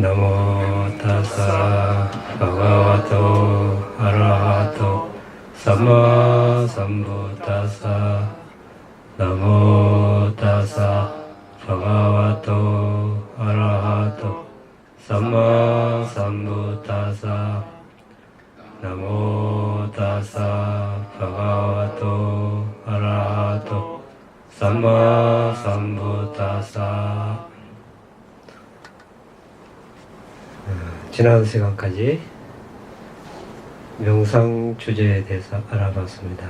나모 타사 바가와토 아라하토 삼마 삼부타사 나모 타사 바가와토 아라하토 삼마 삼부타사 나모 타사 바가와토 아라하토 삼마 삼부타사. 지난 시간까지 명상 주제에 대해서 알아봤습니다.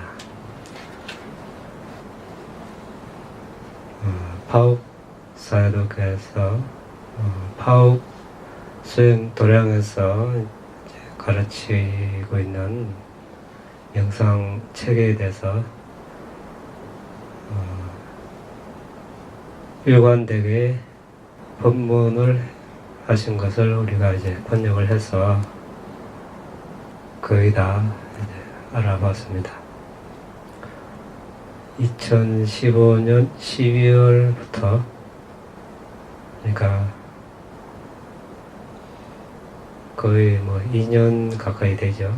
파욱 사회독교에서 파욱 수행 도량에서 가르치고 있는 명상 체계에 대해서 일관되게 법문을 하신 것을 우리가 이제 번역을 해서 거의 다 이제 알아봤습니다. 2015년 12월부터 그러니까 거의 2년 가까이 되죠.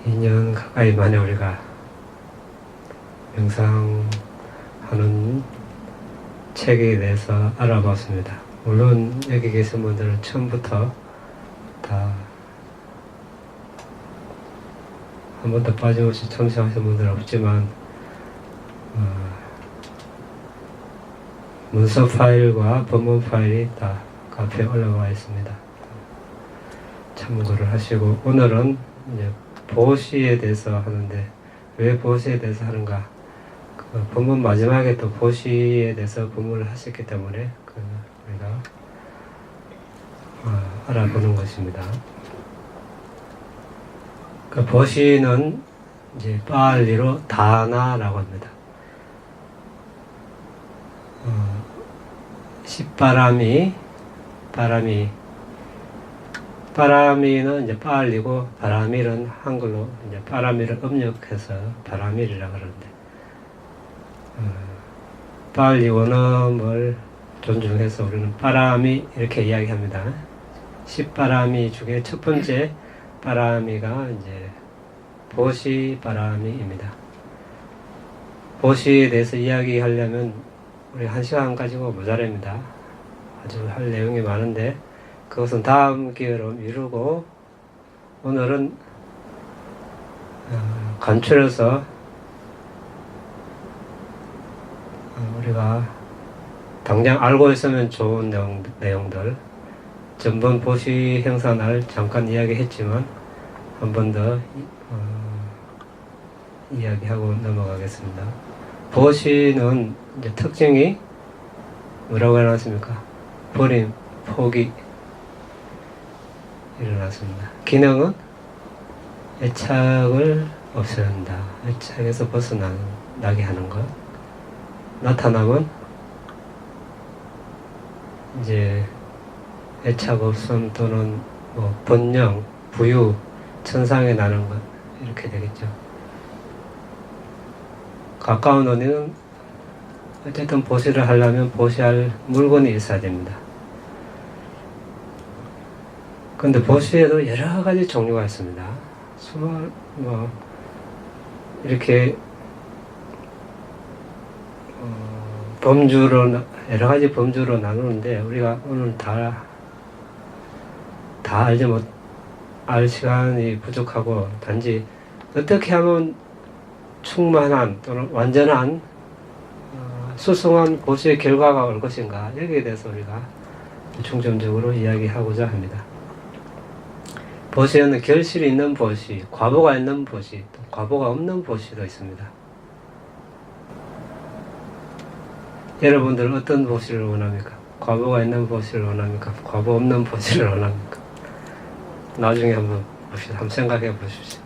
2년 가까이 만에 우리가 명상하는 체계에 대해서 알아봤습니다. 물론 여기 계신 분들은 처음부터 다 한 번도 빠짐없이 참석하신 분들은 없지만 문서 파일과 법문 파일이 다 카페에 올라와 있습니다. 참고를 하시고, 오늘은 이제 보시에 대해서 하는데 왜 보시에 대해서 하는가? 그 법문 마지막에 또 보시에 대해서 법문을 하셨기 때문에 우리가 알아보는 것입니다. 그 보시는 이제 빨리로 다나라고 합니다. 바람이는 이제 빨리고, 바람일은 한글로 이제 바람일을 음력해서 바람일이라고 그러는데, 빨리 원음을 존중해서 우리는 바람이 이렇게 이야기합니다. 10바람이 중에 첫 번째 바람이가 이제 보시 바람이입니다. 보시에 대해서 이야기하려면 우리 1시간 가지고 모자랍니다. 아주 할 내용이 많은데 그것은 다음 기회로 미루고, 오늘은 간추려서 우리가 당장 알고 있으면 좋은 내용들, 전번 보시 행사 날 잠깐 이야기했지만 한 번 더 이야기하고 넘어가겠습니다. 보시는 이제 특징이 뭐라고 해놨습니까? 버림, 포기 일어났습니다. 기능은 애착을 없앤다. 애착에서 벗어나게 하는 것. 나타남은 이제 애착 없음 또는 번영, 부유, 천상에 나는 것, 이렇게 되겠죠. 가까운 언니는 어쨌든 보시를 하려면 보시할 물건이 있어야 됩니다. 근데 보시에도 여러 가지 종류가 있습니다. 이렇게 범주로, 여러 가지 범주로 나누는데 우리가 오늘 다 알지 알 시간이 부족하고, 단지 어떻게 하면 충만한 또는 완전한 수승한 보시의 결과가 올 것인가, 여기에 대해서 우리가 중점적으로 이야기하고자 합니다. 보시에는 결실이 있는 보시, 과보가 있는 보시, 또 과보가 없는 보시도 있습니다. 여러분들은 어떤 보시를 원합니까? 과보가 있는 보시를 원합니까? 과보 없는 보시를 원합니까? 나중에 한번 봅시다. 한번 생각해 보십시오.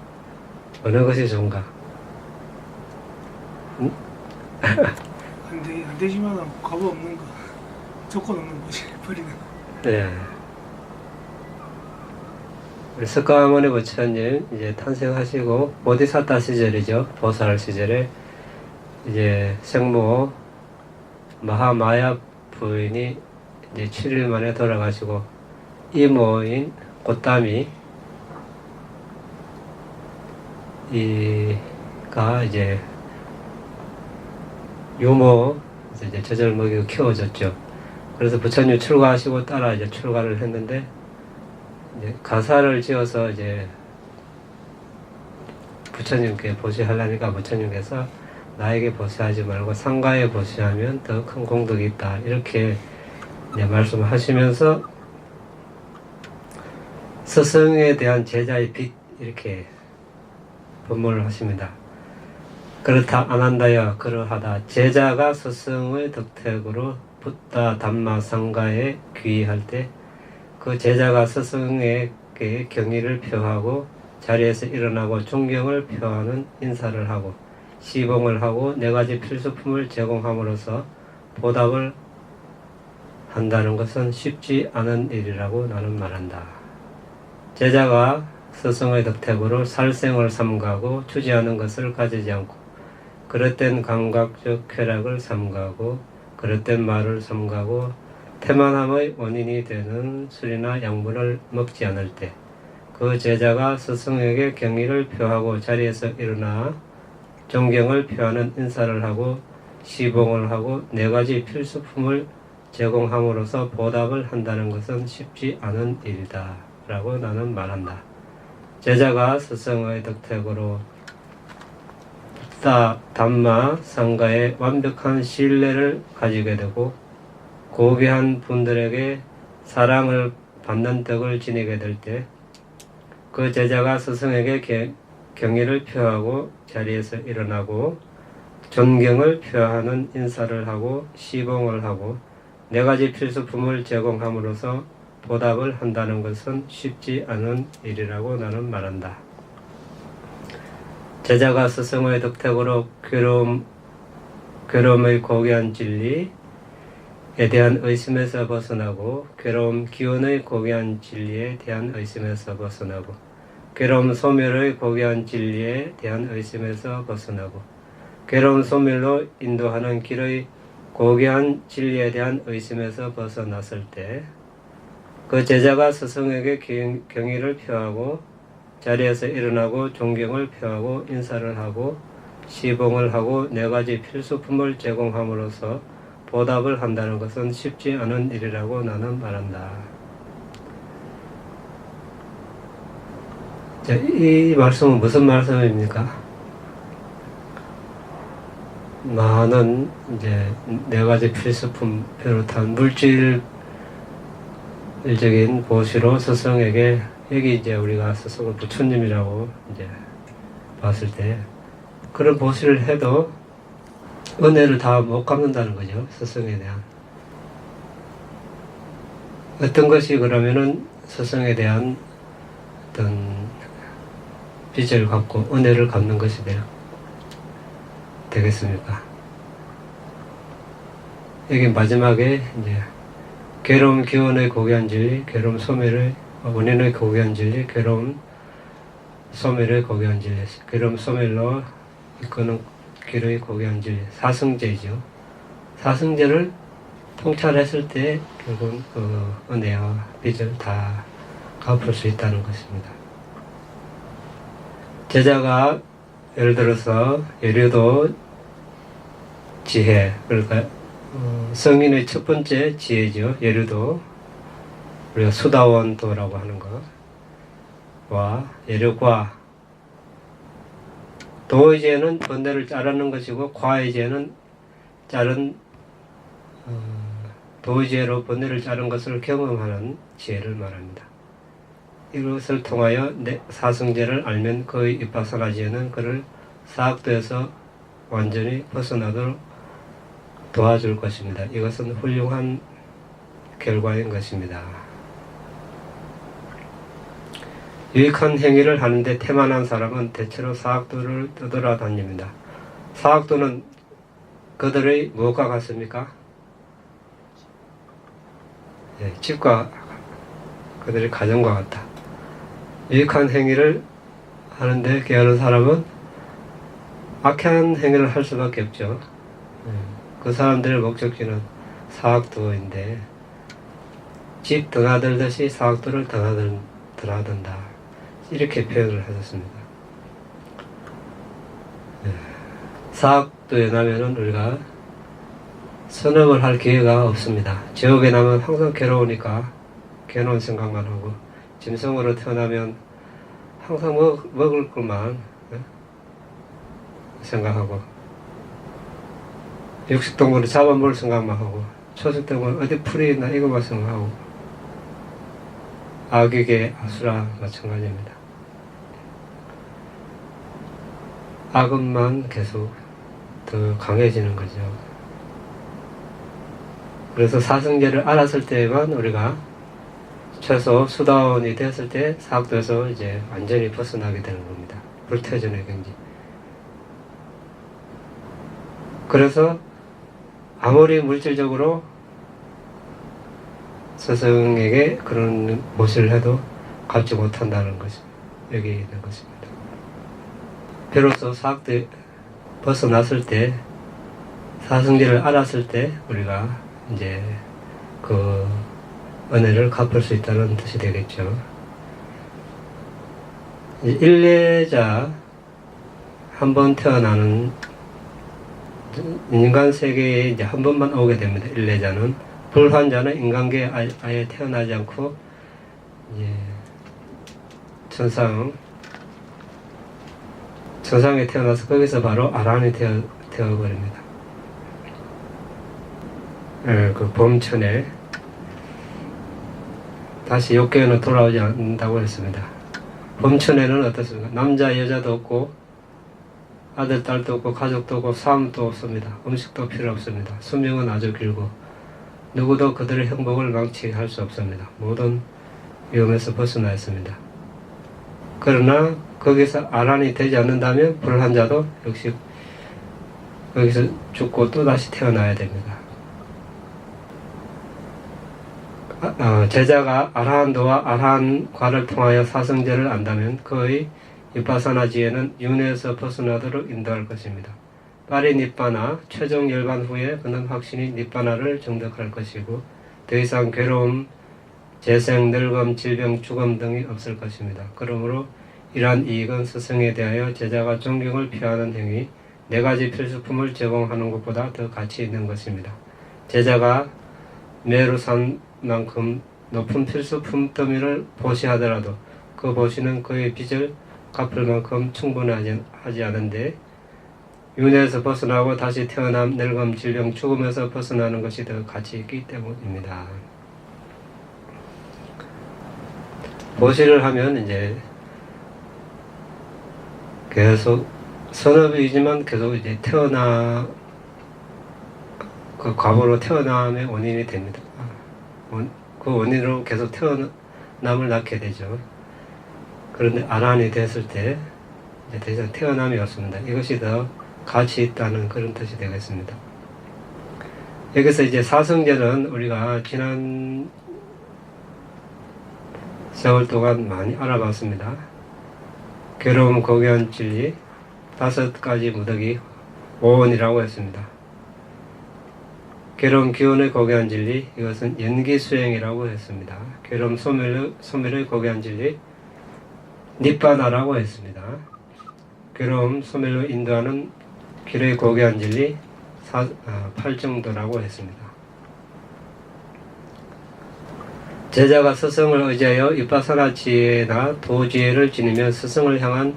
어느 것이 좋은가? 응? 안 되지만 과보 없는 거, 조건 없는 것이 버리는 거. 네. 우리 석가모니 부처님 이제 탄생하시고 보디사타 시절이죠. 보살 시절에 이제 생모 마하마야 부인이 이제 7일 만에 돌아가시고 이모인 꽃담이 이가 이제 유모 이제 젖을 먹이고 키워졌죠. 그래서 부처님 출가하시고 따라 이제 출가를 했는데 이제 가사를 지어서 이제 부처님께 보시하려니까 부처님께서 나에게 보시하지 말고 상가에 보시하면 더 큰 공덕이 있다 이렇게 이제 말씀하시면서 스승에 대한 제자의 빛 이렇게 법문을 하십니다. 그렇다 안 한다여 그러하다 제자가 스승의 덕택으로 붓다 담마 상가에 귀의할 때 그 제자가 스승에게 경의를 표하고 자리에서 일어나고 존경을 표하는 인사를 하고 시봉을 하고 네 가지 필수품을 제공함으로써 보답을 한다는 것은 쉽지 않은 일이라고 나는 말한다. 제자가 스승의 덕택으로 살생을 삼가고 추지하는 것을 가지지 않고 그릇된 감각적 쾌락을 삼가고 그릇된 말을 삼가고 태만함의 원인이 되는 술이나 약물을 먹지 않을 때 그 제자가 스승에게 경의를 표하고 자리에서 일어나 존경을 표하는 인사를 하고 시봉을 하고 네 가지 필수품을 제공함으로써 보답을 한다는 것은 쉽지 않은 일이다 라고 나는 말한다. 제자가 스승의 덕택으로 붓다 담마 상가에 완벽한 신뢰를 가지게 되고 고귀한 분들에게 사랑을 받는 덕을 지니게 될 때 그 제자가 스승에게 경의를 표하고 자리에서 일어나고 존경을 표하는 인사를 하고 시봉을 하고 네 가지 필수품을 제공함으로써 보답을 한다는 것은 쉽지 않은 일이라고 나는 말한다. 제자가 스승의 덕택으로 괴로움의 고귀한 진리에 대한 의심에서 벗어나고 괴로움 기운의 고귀한 진리에 대한 의심에서 벗어나고 괴로움 소멸의 고귀한 진리에 대한 의심에서 벗어나고 괴로움 소멸로 인도하는 길의 고귀한 진리에 대한 의심에서 벗어났을 때 그 제자가 스승에게 경의를 표하고 자리에서 일어나고 존경을 표하고 인사를 하고 시봉을 하고 네 가지 필수품을 제공함으로써 보답을 한다는 것은 쉽지 않은 일이라고 나는 말한다. 자, 이 말씀은 무슨 말씀입니까? 많은 이제 네 가지 필수품 비롯한 물질적인 보시로 스승에게 여기 이제 우리가 스승을 부처님이라고 이제 봤을 때 그런 보시를 해도 은혜를 다 못 갚는다는 거죠. 스승에 대한 어떤 것이 그러면은 스승에 대한 어떤 빚을 갚고 은혜를 갚는 것이 되겠습니까? 여기 마지막에 이제 괴로움 기원의 고귀한 진리, 괴로움 소멸의 원인의 고귀한 진리, 괴로움 소멸의 고귀한 진리, 괴로움 소멸로 이끄는 길의 고귀한 진리, 사승제이죠. 사승제를 통찰했을 때 결국은 그 은혜와 빚을 다 갚을 수 있다는 것입니다. 제자가 예를 들어서 예류도 지혜, 그러니까 성인의 첫 번째 지혜죠. 예류도 우리가 수다원도라고 하는 것과 예류과 도의제는 번뇌를 자르는 것이고 과의제는 도의제로 번뇌를 자른 것을 경험하는 지혜를 말합니다. 이것을 통하여 사승제를 알면 그의 입바사나지에는 그를 사학도에서 완전히 벗어나도록 도와줄 것입니다. 이것은 훌륭한 결과인 것입니다. 유익한 행위를 하는데 태만한 사람은 대체로 사학도를 떠돌아다닙니다. 사학도는 그들의 무엇과 같습니까? 집과 그들의 가정과 같다. 유익한 행위를 하는데 게으른 사람은 악한 행위를 할 수밖에 없죠. 그 사람들의 목적지는 사학도인데 집 드나들듯이 사학도를 드나든다. 이렇게 표현을 하셨습니다. 사학도에 나면은 우리가 선업을 할 기회가 없습니다. 지옥에 나면 항상 괴로우니까 괴로운 생각만 하고, 짐승으로 태어나면 항상 먹을 것만 생각하고, 육식동물을 잡아먹을 생각만 하고, 초식동물 어디 풀이 있나 이것만 생각하고, 악에게 아수라 마찬가지입니다. 악음만 계속 더 강해지는 거죠. 그래서 사성제를 알았을 때만 우리가 최소 수다원이 됐을 때 사학도에서 이제 완전히 벗어나게 되는 겁니다. 불태전의 경지. 그래서 아무리 물질적으로 스승에게 그런 모시를 해도 갚지 못한다는 것이 여기 있는 것입니다. 비로소 사학도에 벗어났을 때, 사성제를 알았을 때 우리가 이제 그 은혜를 갚을 수 있다는 뜻이 되겠죠. 일례자, 한 번 태어나는 인간 세계에 이제 한 번만 오게 됩니다. 일례자는. 불환자는 인간계에 아예 태어나지 않고 이제 천상에 태어나서 거기서 바로 아란이 되어버립니다. 그 봄천에 다시 욕계에는 돌아오지 않는다고 했습니다. 봄천에는 어떻습니까? 남자 여자도 없고 아들 딸도 없고 가족도 없고 삶도 없습니다. 음식도 필요 없습니다. 수명은 아주 길고 누구도 그들의 행복을 망치할 수 없습니다. 모든 위험에서 벗어나 있습니다. 그러나 거기서 아란이 되지 않는다면 불환자도 역시 거기서 죽고 또다시 태어나야 됩니다. 제자가 아라한도와 아라한과를 통하여 사성제를 안다면 그의 위파사나지에는 윤회에서 벗어나도록 인도할 것입니다. 파리 니빠나 최종 열반 후에 그는 확신히 니빠나를 정득할 것이고 더 이상 괴로움, 재생, 늙음, 질병, 죽음 등이 없을 것입니다. 그러므로 이러한 이익은 스승에 대하여 제자가 존경을 표하는 행위, 네 가지 필수품을 제공하는 것보다 더 가치 있는 것입니다. 제자가 메루산만큼 높은 필수품 더미를 보시하더라도 그 보시는 그의 빚을 갚을 만큼 충분하지 않은데 윤회에서 벗어나고 다시 태어남, 늙음, 질병, 죽음에서 벗어나는 것이 더 가치 있기 때문입니다. 보시를 하면 이제 계속 선업이지만 계속 이제 그 과거로 태어남의 원인이 됩니다. 그 원인으로 계속 태어남을 낳게 되죠. 그런데 아란이 됐을 때 이제 더 이상 태어남이 없습니다. 이것이 더 가치 있다는 그런 뜻이 되겠습니다. 여기서 이제 사성제는 우리가 지난 세월 동안 많이 알아봤습니다. 괴로움, 고귀한 진리, 5가지 무더기, 오원이라고 했습니다. 괴로움, 기운의 고귀한 진리, 이것은 연기수행이라고 했습니다. 괴로움, 소멸의 고귀한 진리, 니빠나라고 했습니다. 괴로움, 소멸로 인도하는 길의 고귀한 진리, 팔정도라고 했습니다. 제자가 스승을 의지하여 위파사나 지혜나 도지혜를 지니며 스승을 향한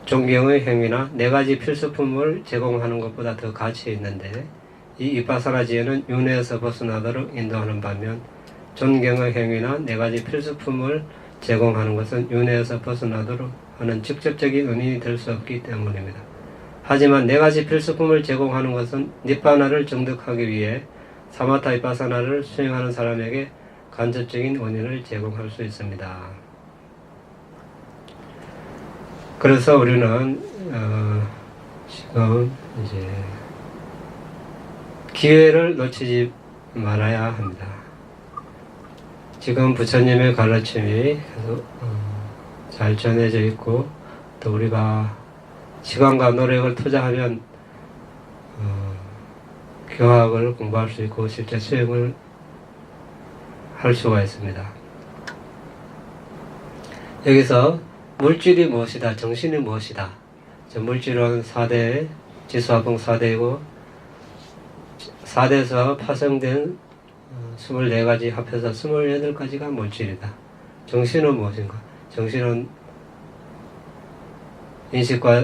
존경의 행위나 4가지 필수품을 제공하는 것보다 더 가치 있는데 이 위파사나 지혜는 윤회에서 벗어나도록 인도하는 반면 존경의 행위나 4가지 필수품을 제공하는 것은 윤회에서 벗어나도록 하는 직접적인 은인이 될 수 없기 때문입니다. 하지만 4가지 필수품을 제공하는 것은 니빠나를 정득하기 위해 사마타 위파사나를 수행하는 사람에게 간접적인 원인을 제공할 수 있습니다. 그래서 우리는 지금 이제 기회를 놓치지 말아야 합니다. 지금 부처님의 가르침이 계속 잘 전해져 있고 또 우리가 시간과 노력을 투자하면 교학을 공부할 수 있고 실제 수행을 할 수가 있습니다. 여기서 물질이 무엇이다, 정신이 무엇이다. 물질은 4대, 지수화풍 4대이고 4대에서 파생된 24가지 합해서 28가지가 물질이다. 정신은 무엇인가? 정신은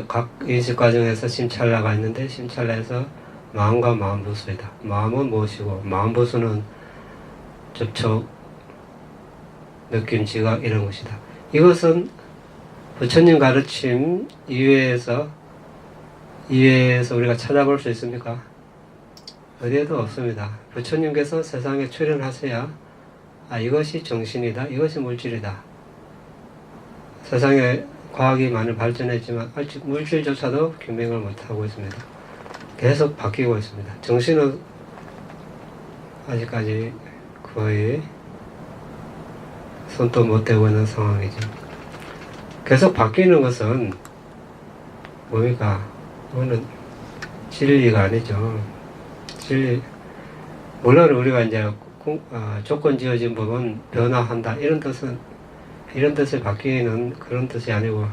각 인식 과정에서 심찰라가 있는데 심찰라에서 마음과 마음부수이다. 마음은 무엇이고 마음부수는 접촉, 느낌, 지각 이런 것이다. 이것은 부처님 가르침 이외에서 우리가 찾아볼 수 있습니까? 어디에도 없습니다. 부처님께서 세상에 출현하셔야 이것이 정신이다, 이것이 물질이다. 세상에 과학이 많이 발전했지만 아직 물질조차도 규명을 못하고 있습니다. 계속 바뀌고 있습니다. 정신은 아직까지 거의 손도 못 대고 있는 상황이죠. 계속 바뀌는 것은 뭡니까? 그거는 진리가 아니죠. 진리. 물론 우리가 이제 조건 지어진 법은 변화한다 이런 뜻을 바뀌는 그런 뜻이 아니고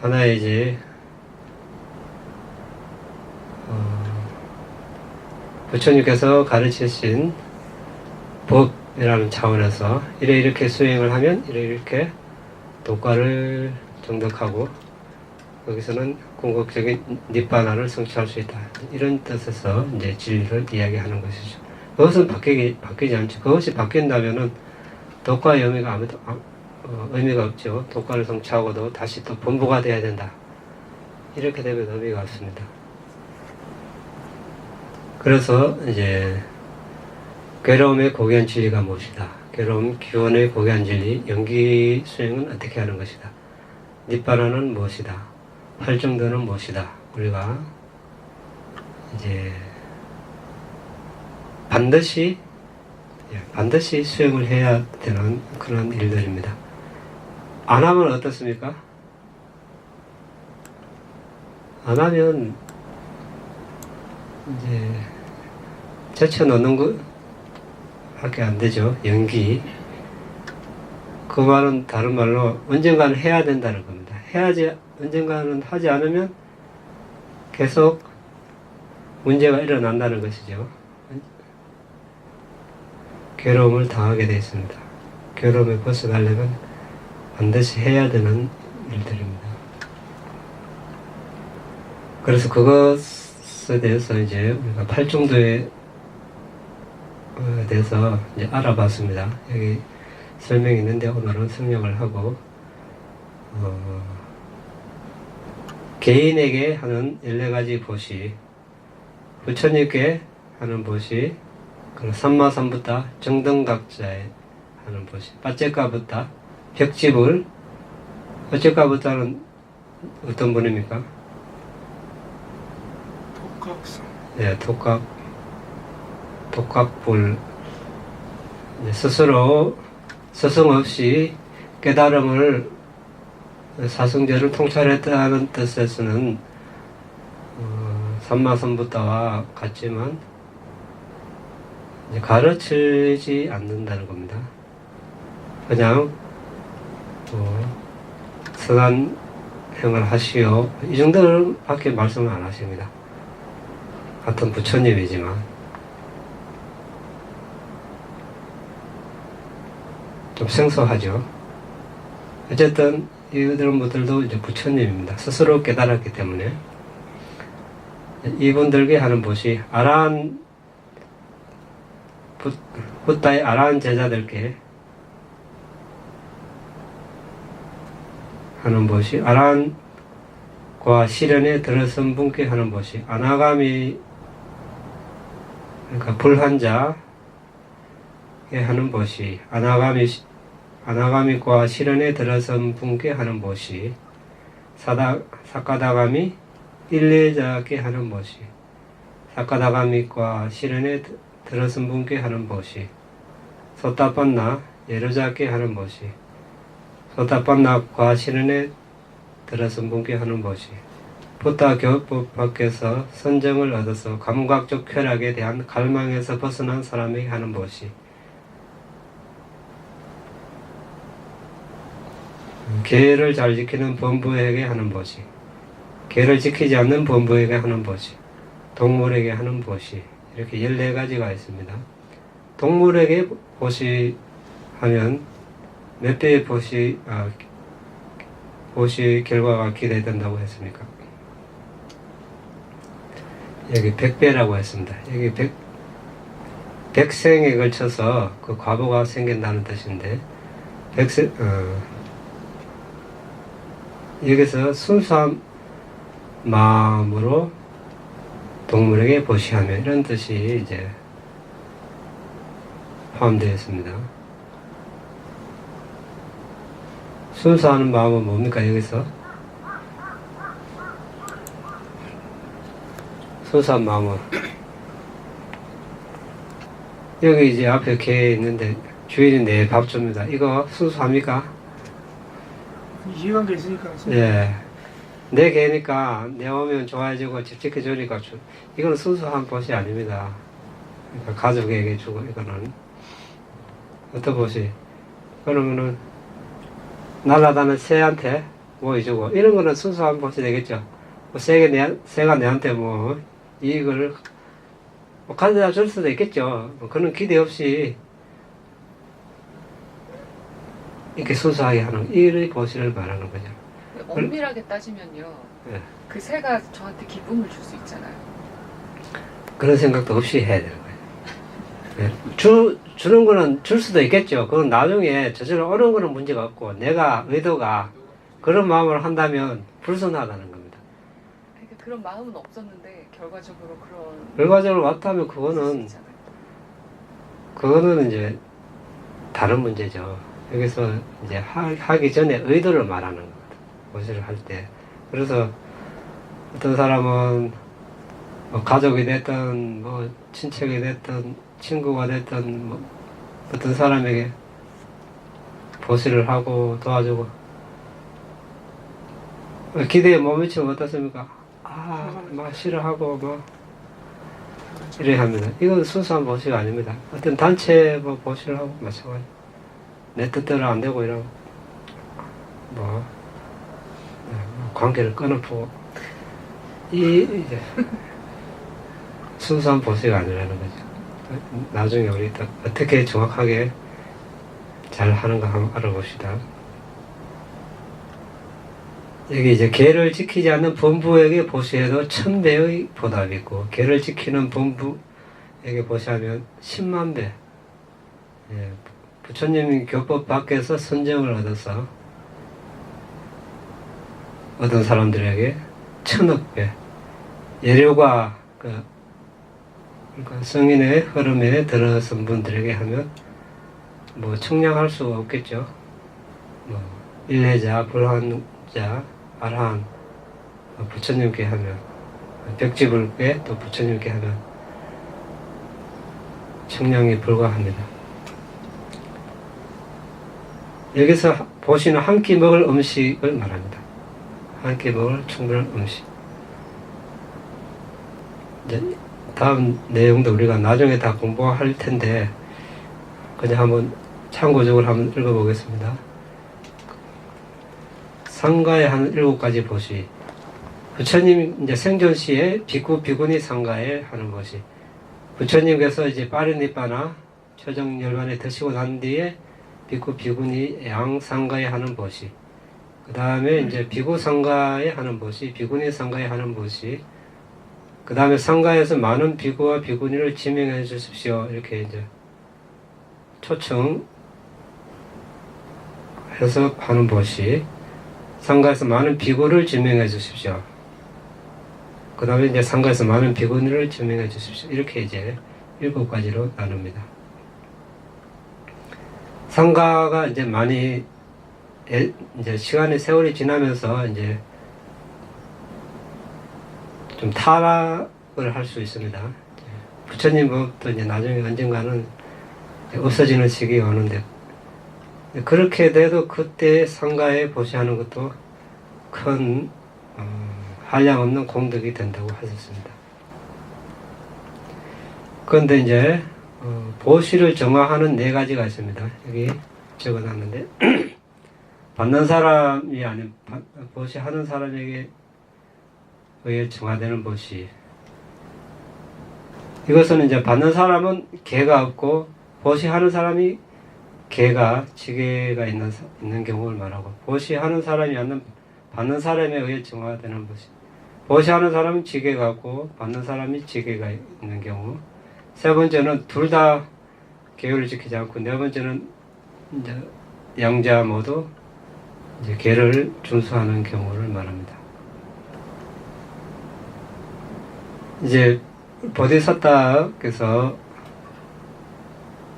하나의 이제 부처님께서 가르치신 법이라는 차원에서 이렇게 수행을 하면 이렇게 도과를 정득하고 거기서는 궁극적인 니바나를 성취할 수 있다. 이런 뜻에서 이제 진리를 이야기하는 것이죠. 그것은 바뀌지 않죠. 그것이 바뀐다면은 도과의 의미가 의미가 없죠. 도과를 성취하고도 다시 또 본부가 돼야 된다. 이렇게 되면 의미가 없습니다. 그래서 이제 괴로움의 고귀한 진리가 무엇이다. 괴로움 기원의 고귀한 진리, 연기 수행은 어떻게 하는 것이다. 니바나는 무엇이다. 활정도는 무엇이다. 우리가 이제 반드시 수행을 해야 되는 그런 일들입니다. 안 하면 어떻습니까? 안 하면 이제 제쳐놓는 것 밖에 안 되죠. 연기. 그 말은 다른 말로 언젠가는 해야 된다는 겁니다. 언젠가는 하지 않으면 계속 문제가 일어난다는 것이죠. 괴로움을 당하게 되어 있습니다. 괴로움에 벗어나려면 반드시 해야 되는 일들입니다. 그래서 그것에 대해서 이제 우리가 팔정도에 대해서 이제 알아봤습니다. 여기 설명이 있는데 오늘은 성령을 하고 개인에게 하는 14가지 보시, 부처님께 하는 보시, 그리고 삼마삼부타 정등각자에 하는 보시, 빠째까부타 벽집을, 빠째까부타는 어떤 분입니까? 독각성. 네, 독각불. 스스로 스승 없이 깨달음을 사성제를 통찰했다는 뜻에서는 삼마삼부타와 같지만 가르치지 않는다는 겁니다. 그냥 선한 행을 하시오 이 정도밖에 말씀을 안 하십니다. 같은 부처님이지만 좀 생소하죠. 어쨌든 이런 분들도 이제 부처님입니다. 스스로 깨달았기 때문에 이분들께 하는 것이 아라한 붓다의 아라한 제자들께 하는 것이 아라한과 시련에 들어선 분께 하는 것이 아나가미 그러니까 불환자에 하는 것이 아나가미과 시련에 들어선 분께 하는 것이 사카다가미 일례자께 하는 것이 사카다가미과 시련에 들어선 분께 하는 것이 소타판나 예루자께 하는 것이 소타판나과 시련에 들어선 분께 하는 것이 부타 교법 밖에서 선정을 얻어서 감각적 쾌락에 대한 갈망에서 벗어난 사람에게 하는 것이 계를 잘 지키는 범부에게 하는 보시, 계를 지키지 않는 범부에게 하는 보시, 동물에게 하는 보시, 이렇게 14가지가 있습니다. 동물에게 보시하면 몇 배의 보시 결과가 기대된다고 했습니까? 여기 100배라고 했습니다. 여기 100생에 걸쳐서 그 과보가 생긴다는 뜻인데, 여기서 순수한 마음으로 동물에게 보시하면 이런 뜻이 이제 포함되어 있습니다. 순수한 마음은 뭡니까? 여기서 순수한 마음은 여기 이제 앞에 개 있는데 주인이 내 밥 줍니다. 이거 순수합니까? 이해관계 있으니까. 예. 내 개니까 내 오면 좋아해주고 집 지켜주니까 이거는 순수한 것이 아닙니다. 그러니까 가족에게 주고 이거는 어떤 것이 그러면은 날아다니는 새한테 뭐 주고 이런 거는 순수한 것이 되겠죠. 뭐 새가 내한테 뭐 이익을 뭐 가져다 줄 수도 있겠죠. 뭐 그런 기대 없이 이렇게 순수하게 하는 이 보시를 말하는 거죠. 엄밀하게 따지면요. 예. 그 새가 저한테 기쁨을 줄 수 있잖아요. 그런 생각도 없이 해야 되는 거예요. 예. 주는 거는 줄 수도 있겠죠. 그건 나중에 저절로 오는 거는 문제가 없고, 내가 의도가 그런 마음을 한다면 불순하다는 겁니다. 그러니까 그런 마음은 없었는데 결과적으로 그런. 결과적으로 왔다면 그거는 이제 다른 문제죠. 여기서 이제 하기 전에 의도를 말하는 겁니다. 보시를 할 때. 그래서 어떤 사람은 뭐 가족이 됐든 뭐 친척이 됐든 친구가 됐든 뭐 어떤 사람에게 보시를 하고 도와주고 기대에 못 미치면 어떻습니까? 막 싫어하고 뭐 이래 합니다. 이건 순수한 보시가 아닙니다. 어떤 단체 뭐 보시를 하고 마찬가지. 내 뜻대로 안 되고 이러고 뭐 관계를 끊어보고 이제 순수한 보시가 아니라는 거죠. 나중에 우리 또 어떻게 정확하게 잘 하는가 한번 알아봅시다. 여기 이제 계를 지키지 않는 범부에게 보시해도 1000배의 보답이 있고, 계를 지키는 범부에게 보시하면 10만 배. 예, 부처님 교법 밖에서 선정을 얻어서 어떤 사람들에게 1000억 배. 예료가 그러니까 성인의 흐름에 들어선 분들에게 하면 뭐 청량할 수 없겠죠. 뭐 일해자, 불환자, 아라한 부처님께 하면 벽지불께 또 부처님께 하면 청량이 불가합니다. 여기서 보시는 한 끼 먹을 음식을 말합니다. 한 끼 먹을 충분한 음식. 이제 다음 내용도 우리가 나중에 다 공부할 텐데 그냥 한번 참고적으로 한번 읽어보겠습니다. 상가에 하는 7가지 보시. 부처님 이제 생존 시에 비구 비구니 상가에 하는 것이. 부처님께서 이제 빠르니빠나 최종 열반에 드시고 난 뒤에 비구 비구니 양 상가에 하는 것이. 그 다음에 이제 비구 상가에 하는 것이, 비구니 상가에 하는 것이. 그 다음에 상가에서 많은 비구와 비구니를 지명해 주십시오. 이렇게 이제 초청해서 하는 것이. 상가에서 많은 비구를 지명해 주십시오. 그 다음에 이제 상가에서 많은 비구니를 지명해 주십시오. 이렇게 이제 7가지로 나눕니다. 상가가 이제 많이 이제 시간의 세월이 지나면서 이제 좀 타락을 할 수 있습니다. 부처님 법도 이제 나중에 언젠가는 없어지는 시기가 오는데, 그렇게 돼도 그때 상가에 보시하는 것도 큰 한량없는 공덕이 된다고 하셨습니다. 그런데 이제 보시를 정화하는 4가지가 있습니다. 여기 적어놨는데 받는 사람이 아닌 보시하는 사람에게 의해 정화되는 보시. 이것은 이제 받는 사람은 개가 없고 보시하는 사람이 개가 지게가 있는 경우를 말하고, 보시하는 사람이 아닌 받는 사람에 의해 정화되는 보시. 보시하는 사람은 지게가 없고 받는 사람이 지게가 있는 경우. 세 번째는 둘 다 계율을 지키지 않고, 네 번째는 이제 양자 모두 이제 계를 준수하는 경우를 말합니다. 이제 보디사타께서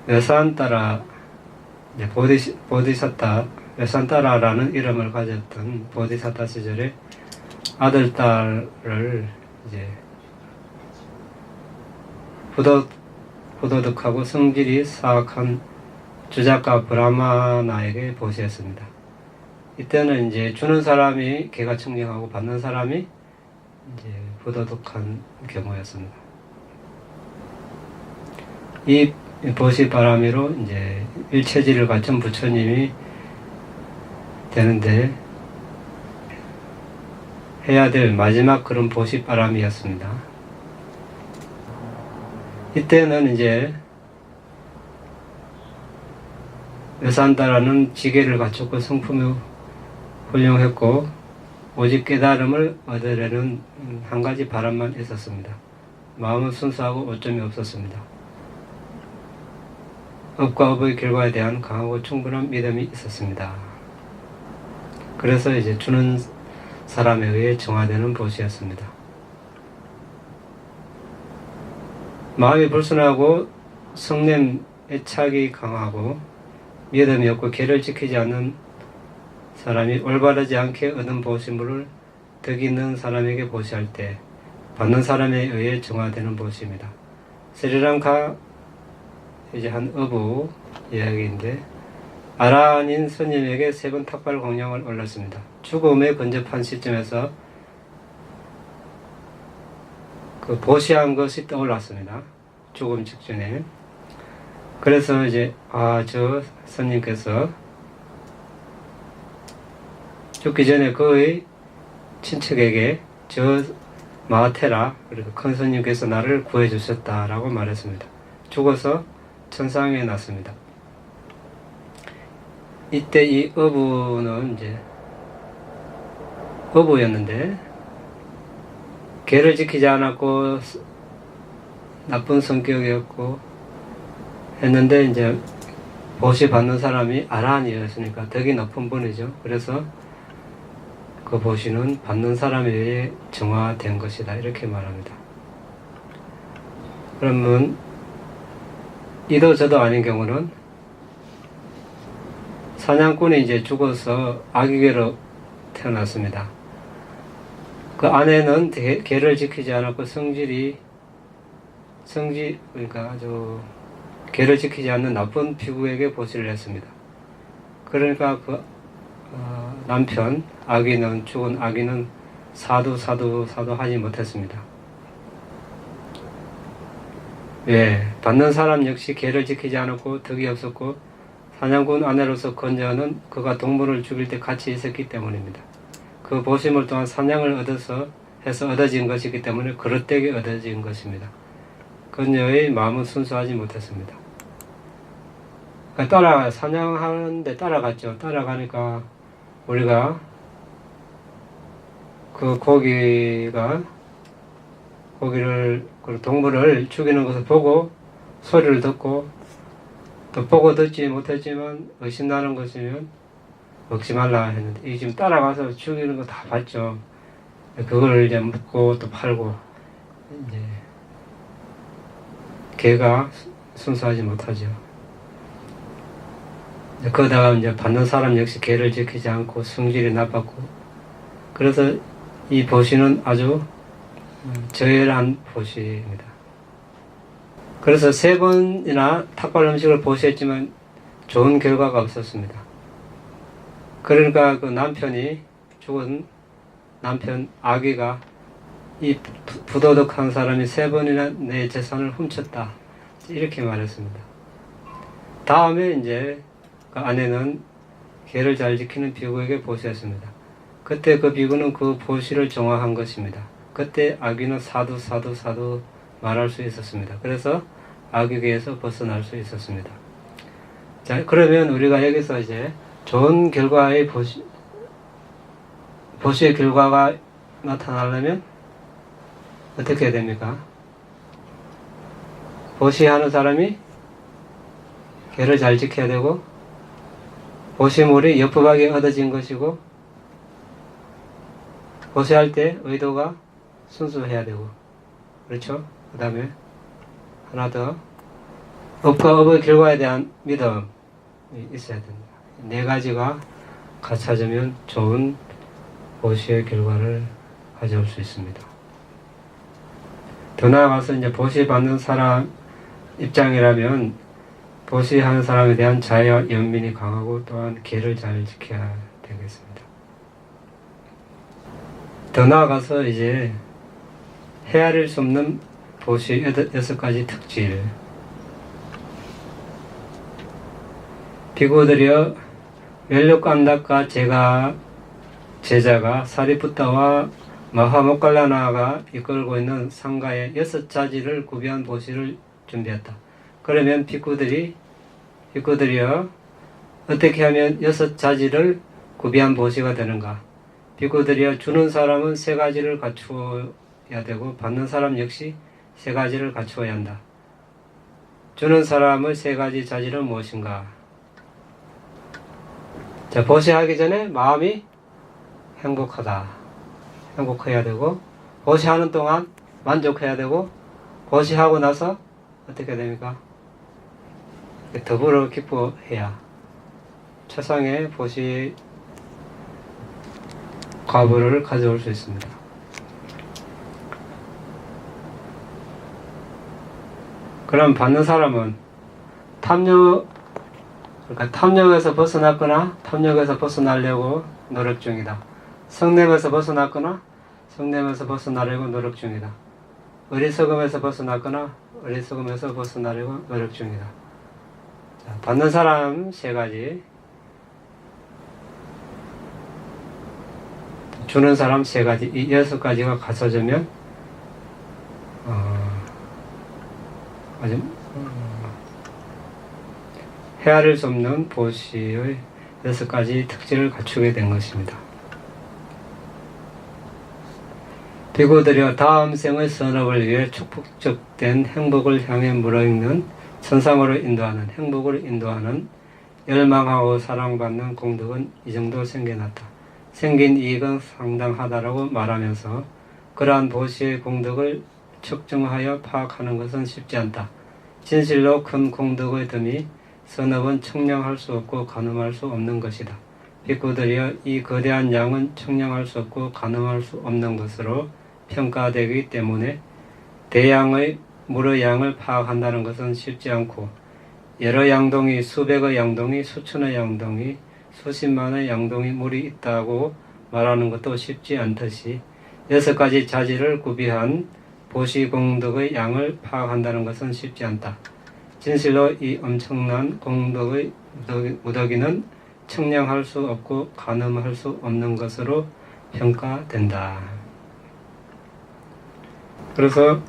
외산따라, 보디사타 외산따라라는 이름을 가졌던 보디사타 시절에 아들 딸을 이제 부도덕하고 성질이 사악한 주작가 브라마나에게 보시했습니다. 이때는 이제 주는 사람이 개가 청량하고 받는 사람이 이제 부도덕한 경우였습니다. 이 보시 바람이로 이제 일체지를 갖춘 부처님이 되는데 해야 될 마지막 그런 보시 바람이었습니다. 이때는 이제 외산다라는 지계를 갖췄고 성품이 훌륭했고 오직 깨달음을 얻으려는 한 가지 바람만 있었습니다. 마음은 순수하고 오점이 없었습니다. 업과 업의 결과에 대한 강하고 충분한 믿음이 있었습니다. 그래서 이제 주는 사람에 의해 정화되는 보시였습니다. 마음이 불순하고 성냄 애착이 강하고 믿음이 없고 계를 지키지 않는 사람이 올바르지 않게 얻은 보시물을 덕 있는 사람에게 보시할 때 받는 사람에 의해 정화되는 보시입니다. 스리랑카 이제 한 어부 이야기인데, 아라닌 스님에게 3번 탁발 공양을 올렸습니다. 죽음에 근접한 시점에서 그 보시한 것이 떠올랐습니다. 죽음 직전에. 그래서 이제 저 스님께서 죽기 전에 그의 친척에게 저 마하테라, 그리고 큰 스님께서 나를 구해 주셨다라고 말했습니다. 죽어서 천상에 났습니다. 이때 이 어부는 이제 어부였는데 계를 지키지 않았고 나쁜 성격이었고 했는데, 이제 보시 받는 사람이 아란이었으니까 덕이 높은 분이죠. 그래서 그 보시는 받는 사람에 의해 정화된 것이다, 이렇게 말합니다. 그러면 이도 저도 아닌 경우는 사냥꾼이 이제 죽어서 아기개로 태어났습니다. 그 아내는 개를 지키지 않았고 그러니까 아주 개를 지키지 않는 나쁜 피구에게 보시를 했습니다. 그러니까 그 남편 죽은 아기는 사도 하지 못했습니다. 왜? 받는 사람 역시 개를 지키지 않았고 덕이 없었고 사냥꾼 아내로서 건져는 그가 동물을 죽일 때 같이 있었기 때문입니다. 그 보심을 또한 사냥을 해서 얻어진 것이기 때문에 그릇되게 얻어진 것입니다. 그녀의 마음은 순수하지 못했습니다. 그러니까 사냥하는데 따라갔죠. 따라가니까 우리가 그 그 동물을 죽이는 것을 보고 소리를 듣고 또 보고 듣지 못했지만 의심나는 것이면 먹지 말라 했는데, 이 지금 따라가서 죽이는 거 다 봤죠. 그걸 이제 묻고 또 팔고, 이제 개가 순수하지 못하죠. 그러다가 이제 받는 사람 역시 개를 지키지 않고 성질이 나빴고, 그래서 이 보시는 아주 저열한 보시입니다. 그래서 3번이나 탁발 음식을 보시했지만 좋은 결과가 없었습니다. 그러니까 그 죽은 남편 아기가 이 부도덕한 사람이 3번이나 내 재산을 훔쳤다, 이렇게 말했습니다. 다음에 이제 그 아내는 계를 잘 지키는 비구에게 보시했습니다. 그때 그 비구는 그 보시를 정화한 것입니다. 그때 아귀는 사두 말할 수 있었습니다. 그래서 아귀계에서 벗어날 수 있었습니다. 자, 그러면 우리가 여기서 이제 좋은 결과의 보시의 결과가 나타나려면 어떻게 해야 됩니까? 보시하는 사람이 계를 잘 지켜야 되고, 보시물이 엽법하게 얻어진 것이고, 보시할 때 의도가 순수해야 되고, 그렇죠? 그 다음에 하나 더, 업과 업의 결과에 대한 믿음이 있어야 됩니다. 네 가지가 갖춰지면 좋은 보시의 결과를 가져올 수 있습니다. 더 나아가서 이제 보시 받는 사람 입장이라면 보시하는 사람에 대한 자애와 연민이 강하고 또한 계를 잘 지켜야 되겠습니다. 더 나아가서 이제 헤아릴 수 없는 보시 6가지 특질. 비구들이여 멜루간닥과 제자가 사리푸타와 마하모칼라나가 이끌고 있는 상가의 6자지를 구비한 보시를 준비했다. 그러면 비구들이여 어떻게 하면 6자지를 구비한 보시가 되는가? 비구들이여 주는 사람은 3가지를 갖추어야 되고 받는 사람 역시 3가지를 갖추어야 한다. 주는 사람의 3가지 자질은 무엇인가? 자, 보시하기 전에 마음이 행복해야 되고, 보시하는 동안 만족해야 되고, 보시하고 나서 어떻게 됩니까? 더불어 기뻐해야 최상의 보시 과부를 가져올 수 있습니다. 그럼 받는 사람은 탐욕에서 벗어났거나 탐욕에서 벗어나려고 노력 중이다. 성냄에서 벗어났거나 성냄에서 벗어나려고 노력 중이다. 어리석음에서 벗어났거나 어리석음에서 벗어나려고 노력 중이다. 자, 받는 사람 3가지, 주는 사람 3가지, 이 6가지가 갖춰지면 아주 헤아릴 수 없는 보시의 6가지 특질을 갖추게 된 것입니다. 비구들이여 다음 생의 선업을 위해 축복적된 행복을 향해 물어있는 천상으로 인도하는 행복을 인도하는 열망하고 사랑받는 공덕은 이 정도 생겨났다. 생긴 이익은 상당하다라고 말하면서 그러한 보시의 공덕을 측정하여 파악하는 것은 쉽지 않다. 진실로 큰 공덕의 덤이 선업은 청량할 수 없고 가늠할 수 없는 것이다. 비구들이여 이 거대한 양은 청량할 수 없고 가늠할 수 없는 것으로 평가되기 때문에 대양의 물의 양을 파악한다는 것은 쉽지 않고 여러 양동이, 수백의 양동이, 수천의 양동이, 수십만의 양동이 물이 있다고 말하는 것도 쉽지 않듯이 6가지 자질을 구비한 보시공덕의 양을 파악한다는 것은 쉽지 않다. 진실로 이 엄청난 공덕의 무더기는 청량할 수 없고 가늠할 수 없는 것으로 평가된다. 그래서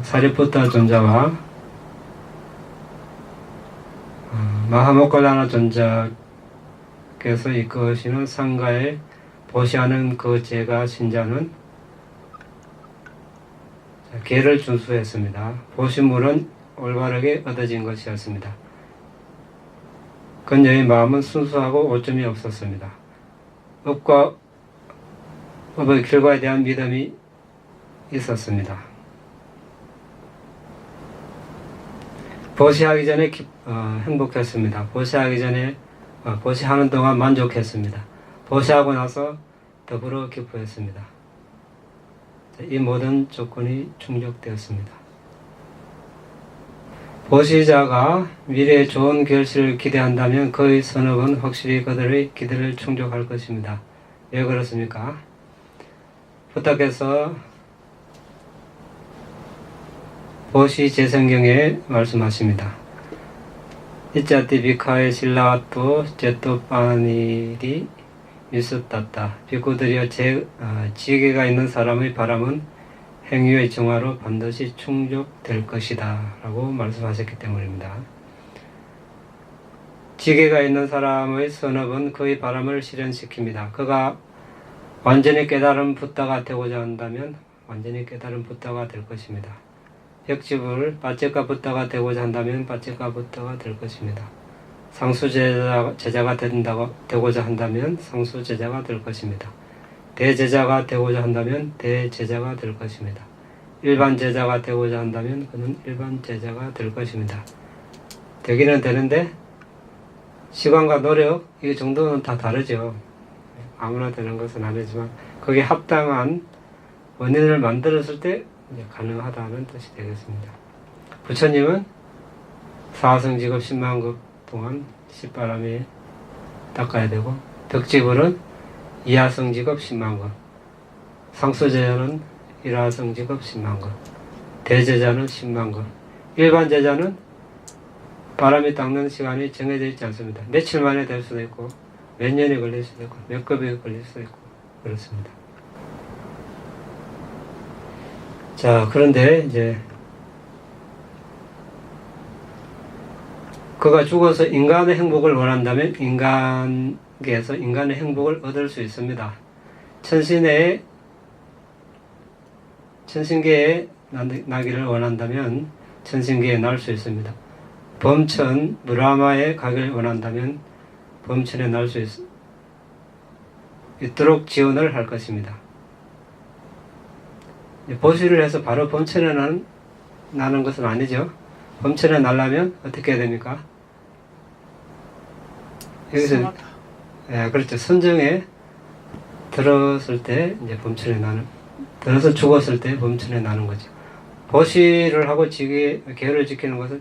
사리푸타 존자와 마하모칼라나 존자께서 이끄시는 상가에 보시하는 그 제가 신자는 계를 준수했습니다. 보시물은 올바르게 얻어진 것이었습니다. 그녀의 마음은 순수하고 오점이 없었습니다. 업과 업의 결과에 대한 믿음이 있었습니다. 보시하기 전에 행복했습니다. 보시하기 전에 보시하는 동안 만족했습니다. 보시하고 나서 더불어 기뻐했습니다. 이 모든 조건이 충족되었습니다. 보시자가 미래에 좋은 결실을 기대한다면 그의 선업은 확실히 그들의 기대를 충족할 것입니다. 왜 그렇습니까? 부탁해서 보시 제성경에 말씀하십니다. 이자티 비카의 신라와또 제토파니리 미스탔다. 비구들이여 지혜가 있는 사람의 바람은 행위의 정화로 반드시 충족될 것이다 라고 말씀하셨기 때문입니다. 지혜가 있는 사람의 선업은 그의 바람을 실현시킵니다. 그가 완전히 깨달은 붓다가 되고자 한다면 완전히 깨달은 붓다가 될 것입니다. 벽집을 바째가 붓다가 되고자 한다면 바째가 붓다가 될 것입니다. 상수 제자가 되고자 한다면 상수 제자가 될 것입니다. 대제자가 되고자 한다면 대제자가 될 것입니다. 일반 제자가 되고자 한다면 그는 일반 제자가 될 것입니다. 되기는 되는데 시간과 노력 이 정도는 다 다르죠. 아무나 되는 것은 아니지만 거기에 합당한 원인을 만들었을 때 이제 가능하다는 뜻이 되겠습니다. 부처님은 사성직업 10만급 동안 십바람에 닦아야 되고 덕지불은 이하성직업 10만급, 상수제자는 일하성직업 10만급, 대제자는 10만급, 일반 제자는 바람이 닦는 시간이 정해져 있지 않습니다. 며칠 만에 될 수도 있고 몇 년이 걸릴 수도 있고 몇 급이 걸릴 수도 있고 그렇습니다. 자, 그런데 이제 그가 죽어서 인간의 행복을 원한다면 인간계에서 인간의 행복을 얻을 수 있습니다. 천신계에 나기를 원한다면 천신계에 날 수 있습니다. 범천, 무라마에 가기를 원한다면 범천에 날 수 있도록 지원을 할 것입니다. 보시를 해서 바로 범천에 나는 것은 아니죠. 범천에 날려면 어떻게 해야 됩니까? 여기서 그렇죠. 선정에 들었을 때 이제 범천에 들어서 죽었을 때 범천에 나는 거죠. 보시를 하고 계를 지키는 것은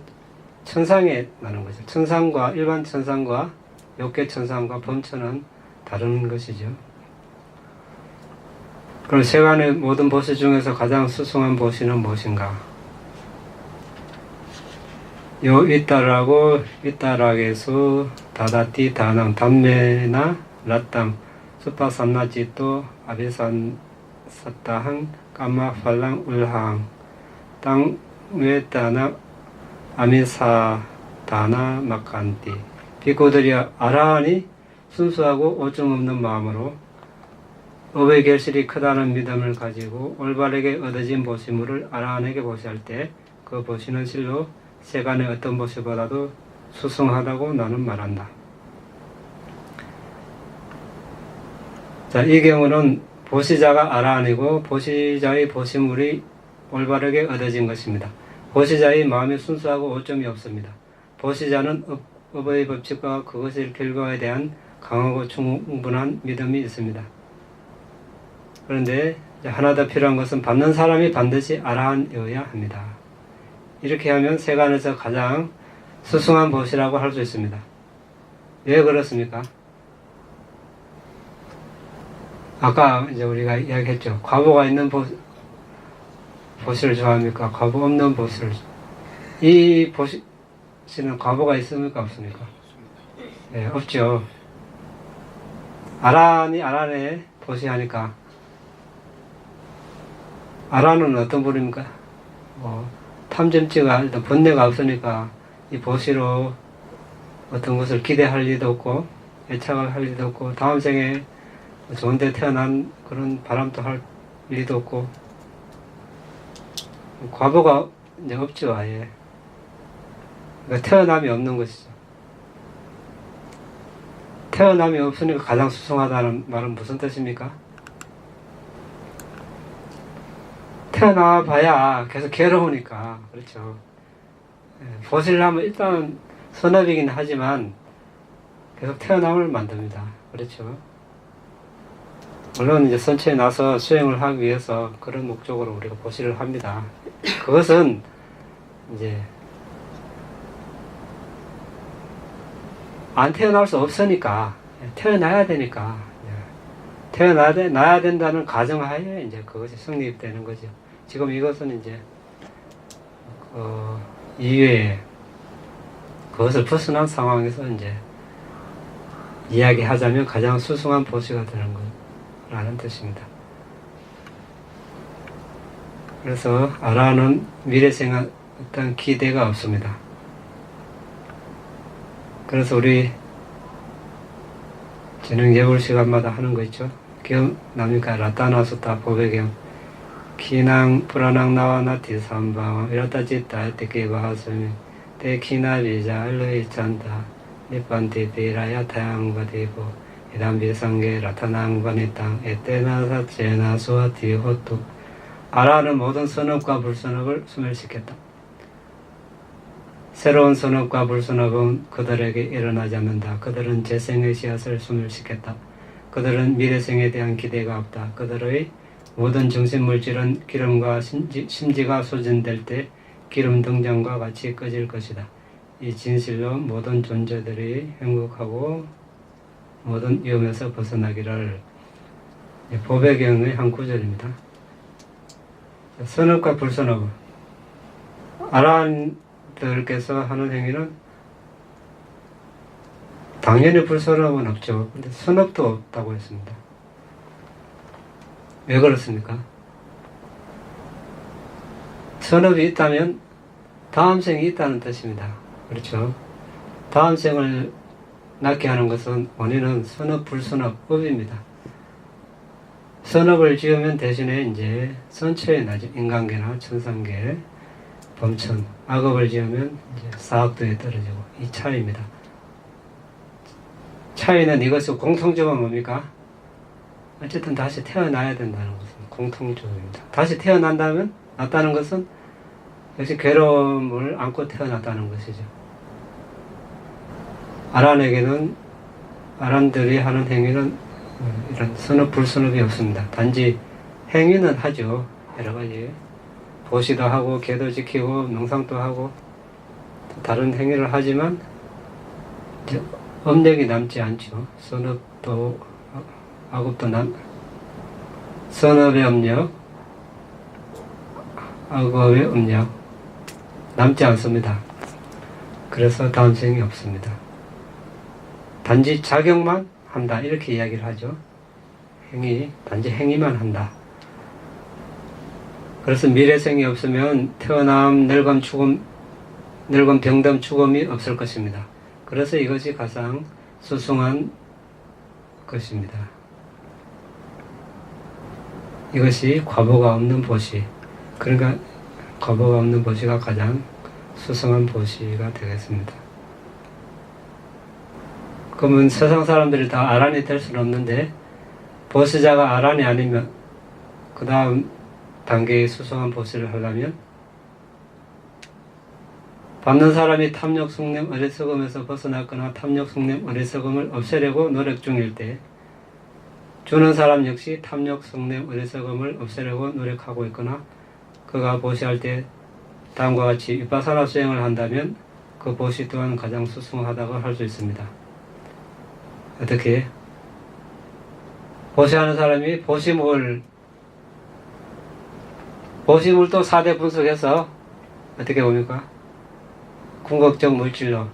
천상에 나는 거죠. 천상과 일반 천상과 욕계 천상과 범천은 다른 것이죠. 그럼 세간의 모든 보시 중에서 가장 수승한 보시는 무엇인가? 요 윗다라고 윗다락에서 다다티 다낭 담메나 라땅 수파삼나지또 아비산 사타항 까마 팔랑 울항 땅 웨다나 아미사다나 마칸티 비고들이 아라하니 순수하고 오점 없는 마음으로 업의 결실이 크다는 믿음을 가지고 올바르게 얻어진 보시물을 아라한에게 보시할 때 그 보시는 실로 세간의 어떤 보시보다도 수승하다고 나는 말한다. 자, 이 경우는 보시자가 아라한이고 보시자의 보시물이 올바르게 얻어진 것입니다. 보시자의 마음이 순수하고 오점이 없습니다. 보시자는 업의 법칙과 그것의 결과에 대한 강하고 충분한 믿음이 있습니다. 그런데 하나 더 필요한 것은 받는 사람이 반드시 아라한이어야 합니다. 이렇게 하면 세간에서 가장 수승한 보시라고 할 수 있습니다. 왜 그렇습니까? 아까 이제 우리가 이야기했죠. 과보가 있는 보시를 좋아합니까? 과보 없는 보시를. 이 보시는 과보가 있습니까? 없습니까? 네, 없죠. 아란에 보시하니까 아란은 어떤 분입니까? 탐점지가 일단 번뇌가 없으니까 이 보시로 어떤 것을 기대할 리도 없고 애착을 할 리도 없고 다음 생에 좋은 데 태어난 그런 바람도 할 리도 없고 과보가 이제 없죠. 아예. 그러니까 태어남이 없는 것이죠. 태어남이 없으니까 가장 수승하다는 말은 무슨 뜻입니까? 태어나 봐야 계속 괴로우니까. 그렇죠. 보시를 하면 일단 선업이긴 하지만 계속 태어남을 만듭니다. 그렇죠. 물론 이제 선체에 나서 수행을 하기 위해서 그런 목적으로 우리가 보시를 합니다. 그것은 이제 안 태어날 수 없으니까 태어나야 되니까 태어나야 된다는 가정하에 이제 그것이 성립되는 거죠. 지금 이것은 이제 이외에 그것을 벗어난 상황에서 이제 이야기하자면 가장 수승한 보시가 되는 거라는 뜻입니다. 그래서 아라는 미래생에 어떤 기대가 없습니다. 그래서 우리 저녁 예불 시간마다 하는 거 있죠. 기억납니까? 라타나수타 보배경 키낭 불안낭 나와나 디삼방 이렇다 짓다 이때께 봐서면 때 키나 비자 알로이 찬다 니판티 비라야 타양바디보 이단 비상계 라타낭바니 땅 에때나사 제나 수아티 호투 아라는 모든 선업과 불선업을 소멸시켰다. 새로운 선업과 불선업은 그들에게 일어나지 않는다. 그들은 재생의 씨앗을 소멸시켰다. 그들은 미래생에 대한 기대가 없다. 그들의 모든 정신물질은 기름과 심지가 소진될 때 기름 등장과 같이 꺼질 것이다. 이 진실로 모든 존재들이 행복하고 모든 위험에서 벗어나기를. 보배경의 한 구절입니다. 선업과 불선업. 아란들께서 하는 행위는 당연히 불선업은 없죠. 근데 선업도 없다고 했습니다. 왜 그렇습니까? 선업이 있다면 다음 생이 있다는 뜻입니다. 그렇죠? 다음 생을 낳게 하는 것은 원인은 선업, 불선업, 업입니다. 선업을 지으면 대신에 이제 선처에 나죠. 인간계나 천상계, 범천. 악업을 지으면 이제 사악도에 떨어지고 이 차이입니다. 차이는 이것이 공통점은 뭡니까? 어쨌든 다시 태어나야 된다는 것은 공통점입니다. 다시 태어난다면 났다는 것은 역시 괴로움을 안고 태어났다는 것이죠. 아란에게는 아란들이 하는 행위는 이런 선업 불선업이 없습니다. 단지 행위는 하죠. 여러 가지 보시도 하고 계도 지키고 명상도 하고 다른 행위를 하지만 이제 업력이 남지 않죠. 선업도 악업도 선업의 업력, 악업의 업력 남지 않습니다. 그래서 다음 생이 없습니다. 단지 작용만 한다 이렇게 이야기를 하죠. 단지 행위만 한다. 그래서 미래생이 없으면 태어남, 늙음, 죽음, 늙음, 병듦, 죽음이 없을 것입니다. 그래서 이것이 가장 수승한 것입니다. 이것이 과보가 없는 보시. 그러니까 과보가 없는 보시가 가장 수승한 보시가 되겠습니다. 그러면 세상 사람들이 다 아란이 될 수는 없는데 보시자가 아란이 아니면 그 다음 단계의 수승한 보시를 하려면 받는 사람이 탐욕, 숭냄, 어리석음에서 벗어났거나 탐욕, 숭냄, 어리석음을 없애려고 노력 중일 때 주는 사람 역시 탐욕, 숭냄, 어리석음을 없애려고 노력하고 있거나 그가 보시할 때 다음과 같이 위파사나 수행을 한다면 그 보시 또한 가장 수승하다고 할 수 있습니다. 어떻게? 보시하는 사람이 보시물도 4대 분석해서 어떻게 봅니까? 궁극적 물질로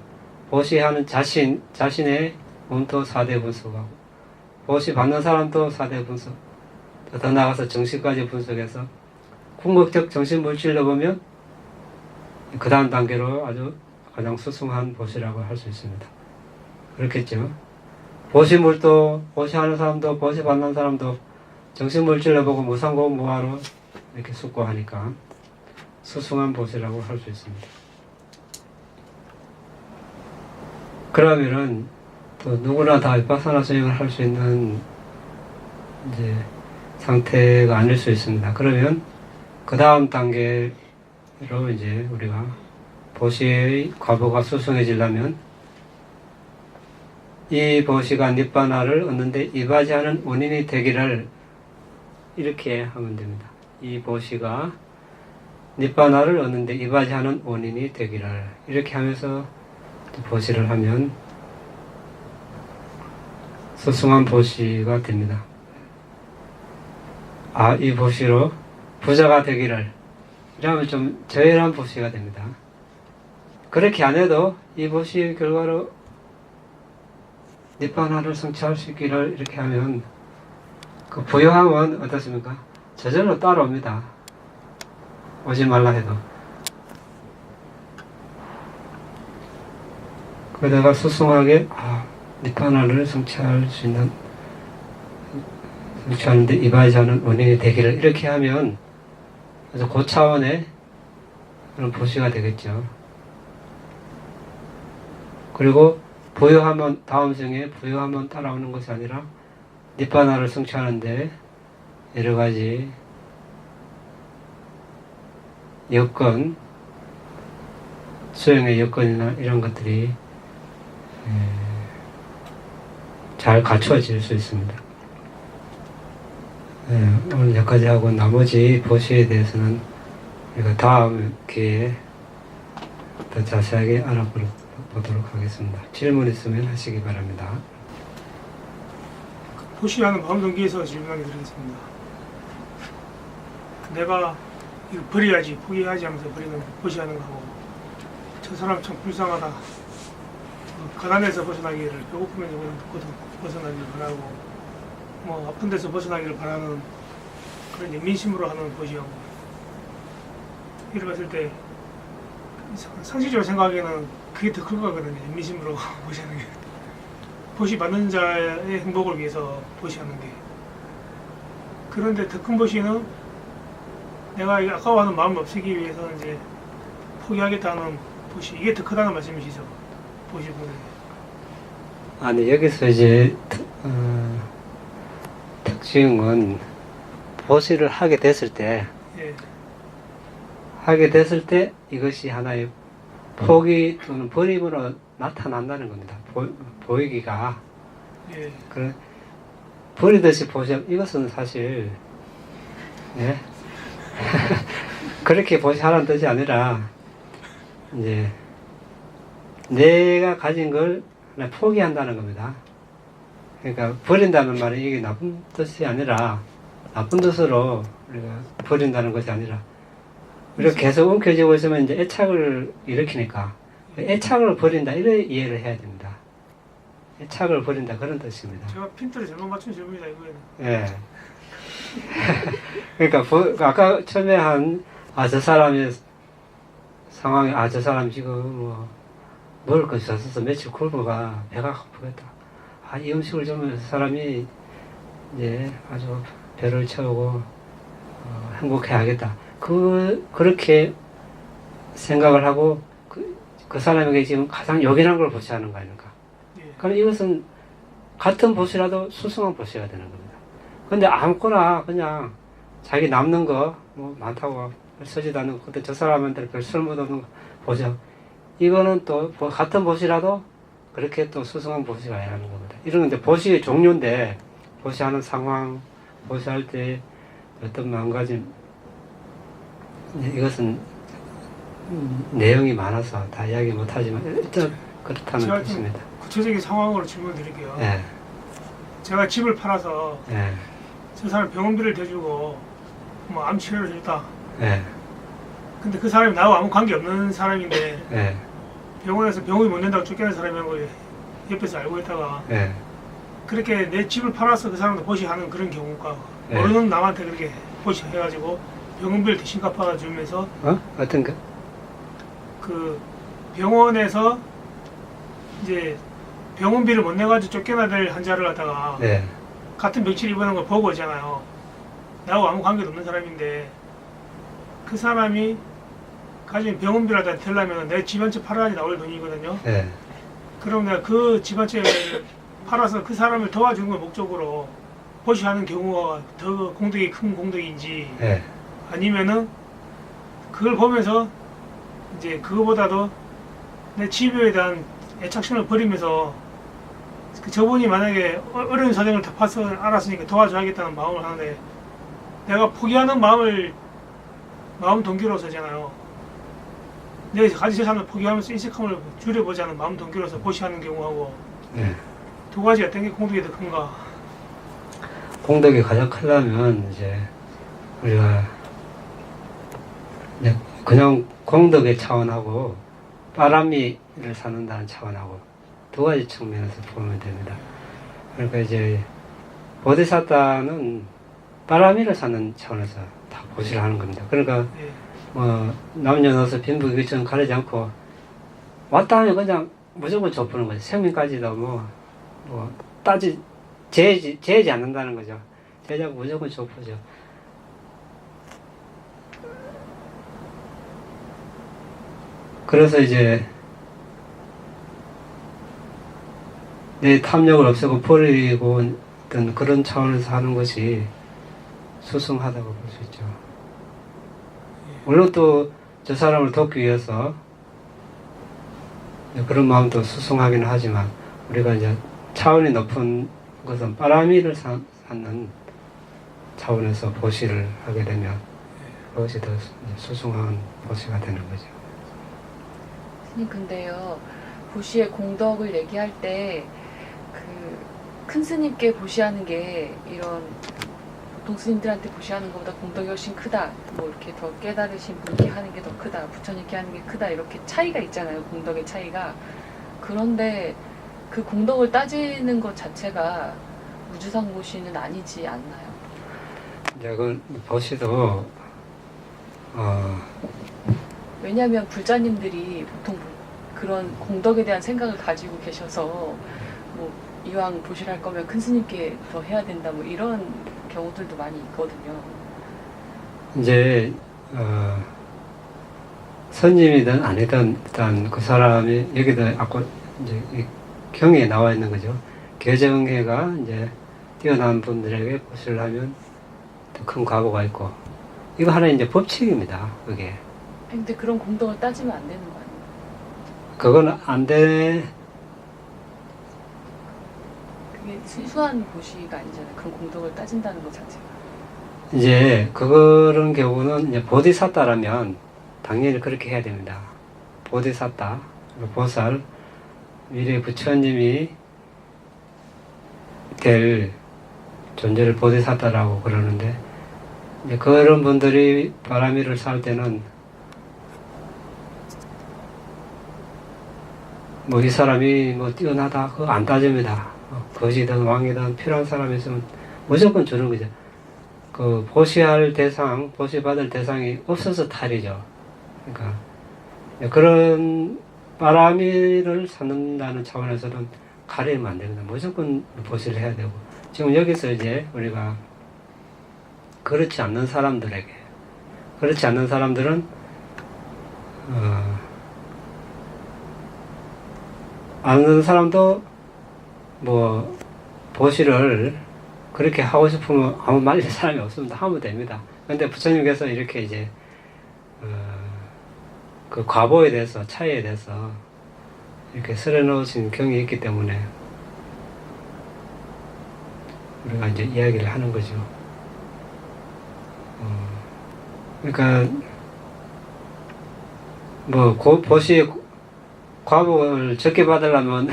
보시하는 자신의 몸도 4대 분석하고 보시 받는 사람도 4대 분석, 더 나아가서 정신까지 분석해서 궁극적 정신 물질로 보면 그 다음 단계로 아주 가장 수승한 보시라고 할 수 있습니다. 그렇겠죠? 보시물도 보시하는 사람도 보시 받는 사람도 정신 물질로 보고 무상고 무아로 이렇게 숙고하니까 수승한 보시라고 할 수 있습니다. 그러면은 또 누구나 다 위파사나 수행을 할 수 있는 이제 상태가 아닐 수 있습니다. 그러면 그 다음 단계로 이제 우리가 보시의 과보가 수승해지려면 이 보시가 니바나를 얻는데 이바지하는 원인이 되기를 이렇게 하면 됩니다. 이 보시가 니바나를 얻는데 이바지하는 원인이 되기를 이렇게 하면서 보시를 하면 수승한 보시가 됩니다. 이 보시로 부자가 되기를 이러면 좀 저열한 보시가 됩니다. 그렇게 안 해도 이 보시의 결과로 니bbāna를 성취할 수 있기를 이렇게 하면 그 부요함은 어떻습니까? 저절로 따라옵니다. 오지 말라 해도. 그러다가 수승하게 니bbāna를 성취하는데 이바지 않은 원인이 되기를 이렇게 하면 아주 고차원의 그런 보시가 되겠죠. 그리고 부요하면 다음 생에 부요하면 따라오는 것이 아니라 니bbāna를 성취하는데 여러 가지 여건, 수행의 여건이나 이런 것들이 잘 갖추어질 수 있습니다. 오늘 여기까지 하고 나머지 보시에 대해서는 우리가 다음 기회에 더 자세하게 알아보도록 하겠습니다. 질문 있으면 하시기 바랍니다. 보시하는 마음 동기에서 질문하게 드리겠습니다. 내가 이거 버려야지, 포기하지 하면서 버리는 보시하는 거하고, 저 사람 참 불쌍하다, 가난에서 벗어나기를, 배고픔에서 벗어나기를 바라고, 뭐 아픈 데서 벗어나기를 바라는 그런 민심으로 하는 보시하고, 이를 봤을 때 상식적으로 생각하기에는 그게 더 클 거거든요. 민심으로 보시하는 게. 보시 받는 자의 행복을 위해서 보시하는 게. 그런데 더 큰 보시는 내가 아까워하는 마음을 없애기 위해서 이제 포기하겠다는 보시, 이게 더 크다는 말씀이시죠? 보시분은. 아니, 여기서 이제 특징은 보시를 하게 됐을 때 이것이 하나의 포기 또는 버림으로 나타난다는 겁니다. 보이기가. 그래, 버리듯이 보시면 이것은 사실 그렇게 보시하라는 뜻이 아니라 이제 내가 가진 걸 포기한다는 겁니다. 그러니까 버린다는 말은 이게 나쁜 뜻이 아니라 나쁜 뜻으로 우리가 버린다는 것이 아니라 우리가 계속 움켜쥐고 있으면 이제 애착을 일으키니까 애착을 버린다 이런 이해를 해야 됩니다. 애착을 버린다 그런 뜻입니다. 제가 핀트를 잘못 맞춘 질문이다 이거예요. 예. 그러니까 아까 처음에 한 저 사람의 상황이 저 사람 지금 뭐 먹을 것이 없어서 며칠 굶어가 배가 고프겠다. 이 음식을 주면 사람이 이제 아주 배를 채우고 행복해하겠다. 그렇게 생각을 하고 그 사람에게 지금 가장 요긴한 걸 보시하는 거 아닙니까? 그럼 이것은 같은 보시라도 수승한 보시가 되는 겁니다. 근데 아무거나 그냥 자기 남는 거 뭐 많다고 쓰지도 않는 거, 근데 저 사람한테 별 쓸모없는 거 보죠. 이거는 또 같은 보시라도 그렇게 또 수승한 보시가 아니라는 겁니다. 이런 이제 보시의 종류인데 보시하는 상황, 보시할 때 어떤 마음가짐, 이것은 내용이 많아서 다 이야기 못하지만 일단 그렇다는 뜻입니다. 구체적인 상황으로 질문 드릴게요. 예. 제가 집을 팔아서 예. 저 사람 병원비를 대주고 뭐 암 치료를 해줬다. 예. 근데 그 사람이 나하고 아무 관계 없는 사람인데 예. 병원에서 병원이 못 낸다고 쫓겨난 사람이란 걸 옆에서 알고 있다가 예. 그렇게 내 집을 팔아서 그 사람도 보시하는 그런 경우가 예. 모르는 남한테 그렇게 보시해가지고 병원비를 대신 갚아 주면서 어떤 거? 그 병원에서 이제 병원비를 못 내가지고 쫓겨나야 될 환자를 갖다가 예. 같은 병치를 입원한 걸 보고 있잖아요. 나하고 아무 관계도 없는 사람인데 그 사람이 가진 병원비라도 되려면 내 집 한 채 팔아야지 나올 돈이거든요. 예. 그럼 내가 그 집 한 채를 팔아서 그 사람을 도와주는 걸 목적으로 보시하는 경우가 더 공덕이 큰 공덕인지 예. 아니면은 그걸 보면서 이제 그거보다도 내 집에 대한 애착심을 버리면서 그 저분이 만약에 어려운 사정을 다 파서 알았으니까 도와줘야겠다는 마음을 하는데 내가 포기하는 마음 동기로서잖아요. 내가 가진 재산을 포기하면서 인색함을 줄여보자는 마음 동기로서 보시하는 경우하고 예. 두 가지 어떤 게 공덕이 더 큰가? 공덕이 가장 크려면 이제 우리가 그냥 공덕의 차원하고 바람이를 사는다는 차원하고 두 가지 측면에서 보면 됩니다. 그러니까 이제 보디사타는 바람이를 사는 차원에서 다 보시를 하는 겁니다. 그러니까 예. 뭐 남녀노소 빈부 귀천 가리지 않고 왔다 하면 그냥 무조건 좁히는 거죠. 생명까지도 뭐 제지 않는다는 거죠. 제자고 무조건 좁히죠. 그래서 이제 내 탐욕을 없애고 버리고 어떤 그런 차원에서 하는 것이 수승하다고 볼 수 있죠. 물론 또 저 사람을 돕기 위해서 그런 마음도 수승하기는 하지만 우리가 이제 차원이 높은 것은 바람이를 쌓는 차원에서 보시를 하게 되면 그것이 더 수승한 보시가 되는 거죠. 스님 근데요 보시의 공덕을 얘기할 때 그 큰 스님께 보시하는 게 이런 보통 스님들한테 보시하는 것보다 공덕이 훨씬 크다 뭐 이렇게 더 깨달으신 분께 하는 게 더 크다 부처님께 하는 게 크다 이렇게 차이가 있잖아요 공덕의 차이가. 그런데 그 공덕을 따지는 것 자체가 우주상 보시는 아니지 않나요? 이제 그 보시도 왜냐하면 불자님들이 보통 그런 공덕에 대한 생각을 가지고 계셔서 뭐 이왕 보시를 할 거면 큰 스님께 더 해야 된다 뭐 이런 경우들도 많이 있거든요. 이제 선임이든 아니든 일단 그 사람이 여기도 아까 이제 이 경에 나와 있는 거죠. 개정해가 이제 뛰어난 분들에게 보시를 하면 더 큰 과보가 있고 이거 하나 이제 법칙입니다. 그게 근데 그런 공덕을 따지면 안 되는 거 아니에요? 그건 안 돼. 그게 순수한 보시가 아니잖아요. 그런 공덕을 따진다는 것 자체가. 이제 그런 경우는 이제 보디사타라면 당연히 그렇게 해야 됩니다. 보디사타, 보살, 미래 부처님이 될 존재를 보디사타라고 그러는데 이제 그런 분들이 바라미를 살 때는 뭐 이 사람이 뭐 뛰어나다 그거 안 따집니다. 거지든 왕이든 필요한 사람이 있으면 무조건 주는 거죠. 그 보시할 대상, 보시받을 대상이 없어서 탈이죠. 그러니까 그런 바라미를 찾는다는 차원에서는 가리면 안 됩니다. 무조건 보시를 해야 되고 지금 여기서 이제 우리가 그렇지 않는 사람들에게 그렇지 않는 사람들은 아는 사람도 뭐 보시를 그렇게 하고 싶으면 아무 말릴 사람이 없습니다. 하면 됩니다. 근데 부처님께서 이렇게 이제 그 과보에 대해서 차이에 대해서 이렇게 설해놓으신 경이 있기 때문에 우리가 이제 이야기를 하는 거죠. 그러니까 뭐 보시 과보를 적게 받으려면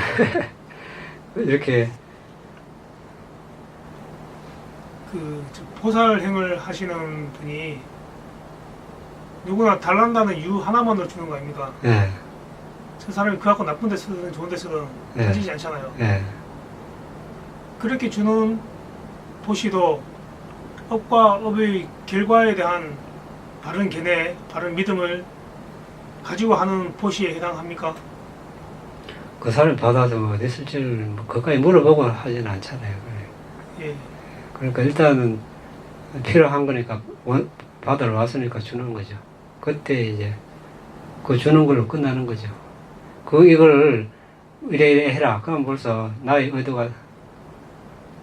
이렇게 보살행을 하시는 분이 누구나 달란다는 이유 하나만으로 주는 거 아닙니까? 예, 저 사람이 그 갖고 나쁜 데 쓰든 좋은 데 쓰든 네. 따지지 않잖아요. 예, 그렇게 주는 보시도 업과 업의 결과에 대한 바른 견해, 바른 믿음을 가지고 하는 보시에 해당합니까? 그 사람이 받아서 뭐 어디 쓸지를 뭐 그까지 물어보고 하지는 않잖아요. 예. 그러니까 일단은 필요한 거니까 받으러 왔으니까 주는 거죠. 그때 이제 그 주는 걸로 끝나는 거죠. 이걸 이래 해라. 그럼 벌써 나의 의도가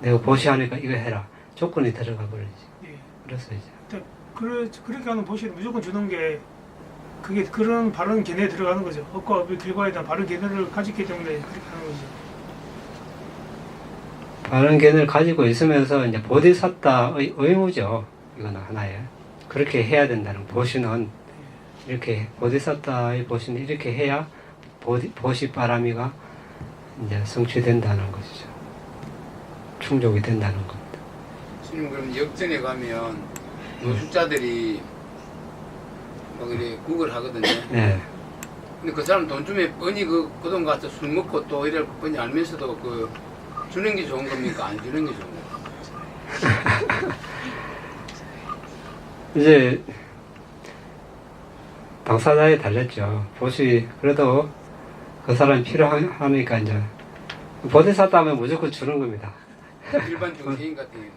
내가 보시하니까 이거 해라. 조건이 들어가 버리지. 예. 그래서 이제 그렇게 하는 보시는 무조건 주는 게 그게 그런 바른 견해에 들어가는 거죠. 업과 업의 결과에 대한 바른 견해를 가졌기 때문에 그렇게 하는 거죠. 바른 견해를 가지고 있으면서 이제 보디사타의 의무죠. 이거는 하나에 그렇게 해야 된다는 보시는 이렇게 보디사타의 보시는 이렇게 해야 보시 바라미가 이제 성취된다는 것이죠. 충족이 된다는 겁니다. 스님 그럼 역전에 가면 노숙자들이 막 이래 국을 하거든요. 네. 근데 그 사람 돈 주면 뻔히 그 돈 가서 술 먹고 또 이럴 뻔히 알면서도 그 주는 게 좋은 겁니까? 안 주는 게 좋은 겁니까? 이제 당사자에 달렸죠. 보시 그래도 그 사람이 필요하니까 이제 보디사tta 하면 무조건 주는 겁니다. 일반 중개인 같은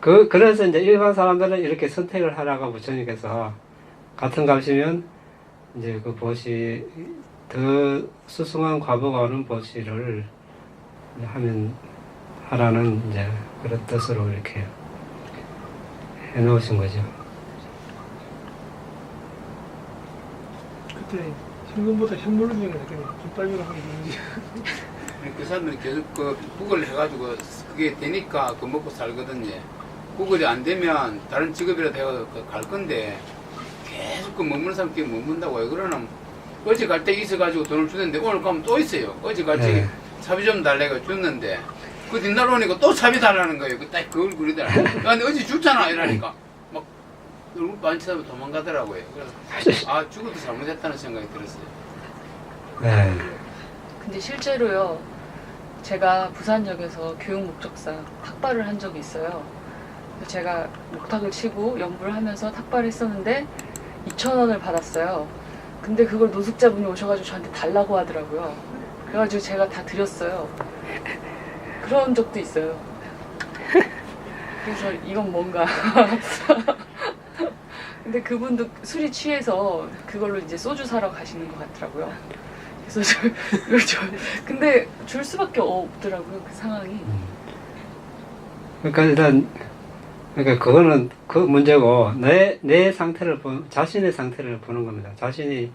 경우. 그래서 이제 일반 사람들은 이렇게 선택을 하라고 부처님께서 같은 값이면 이제 그 보시 더 수승한 과보가 오는 보시를 하면 하라는 이제 그런 뜻으로 이렇게 해 놓으신 거죠. 그때 현금보다 현물로 주는 게 낫겠네. 깃발비로 하는 게 좋은지. 그 사람들이 계속 그 구글 해가지고 그게 되니까 그 먹고 살거든요. 구글이 안 되면 다른 직업이라도 해서 갈 건데 계속 그 머무는 사람끼리 머문다고 왜 그러나 어제 갈 때 있어가지고 돈을 주는데 오늘 가면 또 있어요. 어제 갈때 네. 차비 좀 달래가 줬는데 그 뒷날 오니까 또 차비 달라는 거예요. 딱 그 얼굴이더라. 근데 어제 줬잖아 이러니까 막 얼굴 반치하고 도망가더라고요. 그래서 아 죽어도 잘못했다는 생각이 들었어요. 네. 근데 실제로요, 제가 부산역에서 교육 목적사 탁발을 한 적이 있어요. 그래서 제가 목탁을 치고 연구를 하면서 탁발을 했었는데 2,000원을 받았어요. 근데 그걸 노숙자분이 오셔가지고 저한테 달라고 하더라고요. 그래가지고 제가 다 드렸어요. 그런 적도 있어요. 그래서 이건 뭔가. 근데 그분도 술이 취해서 그걸로 이제 소주 사러 가시는 것 같더라고요. 그래서 근데 줄 수밖에 없더라고요, 그 상황이. 그러니까 일단 그러니까 그거는 그 문제고 내 상태를 자신의 상태를 보는 겁니다. 자신이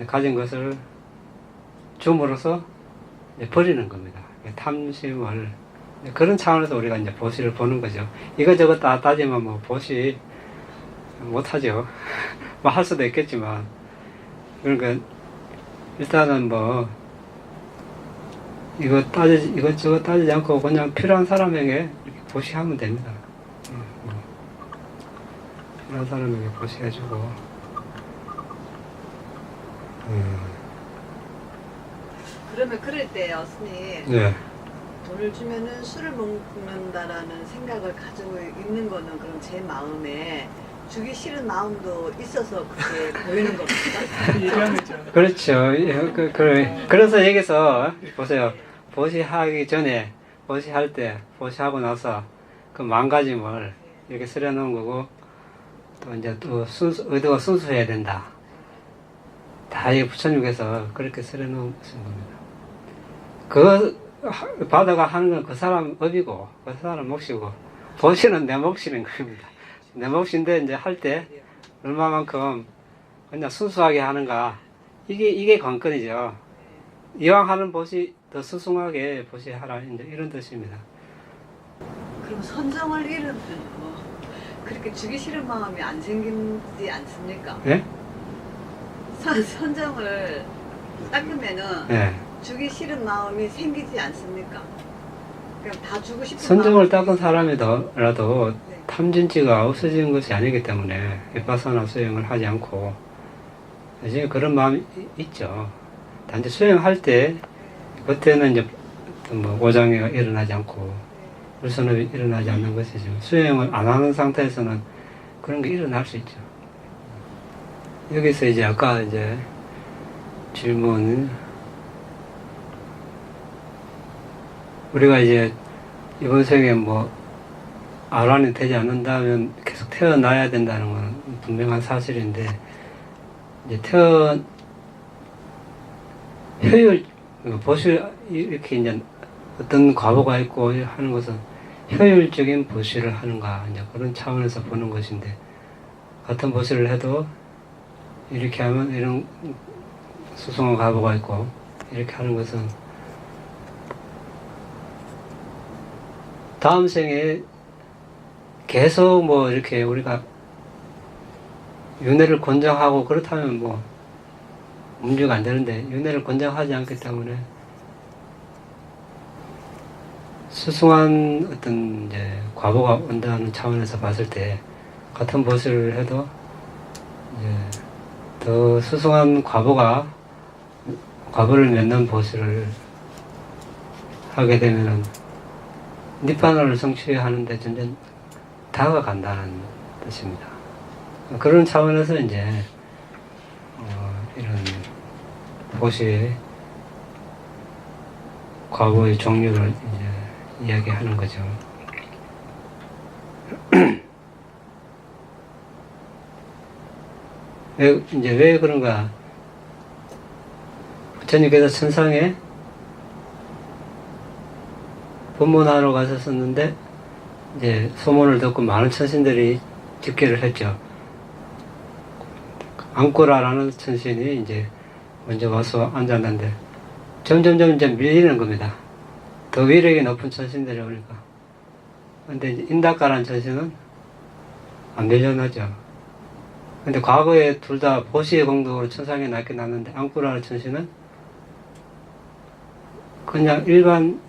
가진 것을 줌으로써 이제 버리는 겁니다. 탐심을 그런 차원에서 우리가 이제 보시를 보는 거죠. 이거저거 다 따지면 뭐 보시 못하죠. 뭐 할 수도 있겠지만 그러니까 일단은 뭐 이것저것 따지지 않고 그냥 필요한 사람에게 이렇게 보시하면 됩니다. 필요한 사람에게 보시해주고 그러면 그럴 때요, 스님. 네. 돈을 주면은 술을 먹는다라는 생각을 가지고 있는 거는 그럼 제 마음에 주기 싫은 마음도 있어서 그렇게 보이는 겁니까? 얘기하면 있잖아. 그렇죠. 그래서 여기서 보세요. 보시하기 전에, 보시할 때, 보시하고 나서 그 망가짐을 이렇게 쓰려 놓은 거고, 또 이제 또 의도가 순수해야 된다. 다 이 부처님께서 그렇게 쓰려 놓으신 겁니다. 바다가 하는 건 그 사람 업이고, 그 사람 몫이고, 보시는 내 몫이는 겁니다. 내 몫인데 이제 할 때 얼마만큼 그냥 순수하게 하는가, 이게 관건이죠. 이왕 하는 보시 더 수승하게 보시하라, 이제 이런 뜻입니다. 그럼 선정을 잃으면 그렇게 주기 싫은 마음이 안 생기지 않습니까? 예? 선정을 닦으면은 예. 주기 싫은 마음이 생기지 않습니까? 그냥 다 주고 싶은 선정을 마음이 닦은 사람이더라도 네. 탐진치가 없어지는 것이 아니기 때문에 윗바사나 수행을 하지 않고 이제 그런 마음이 있죠. 단지 수행할 때 그때는 이제 뭐 오장애가 일어나지 않고 불선업이 일어나지 않는 것이죠. 수행을 안 하는 상태에서는 그런 게 일어날 수 있죠. 여기서 이제 아까 이제 질문, 우리가 이제 이번 생에 뭐 아란이 되지 않는다면 계속 태어나야 된다는 건 분명한 사실인데, 이제 효율, 보시, 이렇게 이제 어떤 과보가 있고 하는 것은 효율적인 보시를 하는가, 이제 그런 차원에서 보는 것인데, 같은 보시를 해도 이렇게 하면 이런 수승한 과보가 있고, 이렇게 하는 것은 다음 생에 계속 뭐 이렇게 우리가 윤회를 권장하고 그렇다면 뭐 문제가 안 되는데, 윤회를 권장하지 않기 때문에 수승한 어떤 이제 과보가 온다는 차원에서 봤을 때 같은 보시를 해도 이제 더 수승한 과보가 과보를 맺는 보시를 하게 되면은 니판을 성취하는데 점점 다가간다는 뜻입니다. 그런 차원에서 이제 이런 보시의 과보의 종류를 이제 이야기하는 거죠. 왜 그런가? 부처님께서 천상에 법문하러 가셨었는데, 이제 소문을 듣고 많은 천신들이 집계를 했죠. 앙꼬라라는 천신이 이제 먼저 와서 앉았는데, 점점점 이제 밀리는 겁니다. 더 위력이 높은 천신들이 오니까. 근데 인다카라는 천신은 안 밀려나죠. 근데 과거에 둘 다 보시의 공덕으로 천상에 낮게 났는데, 앙꼬라라는 천신은 그냥 일반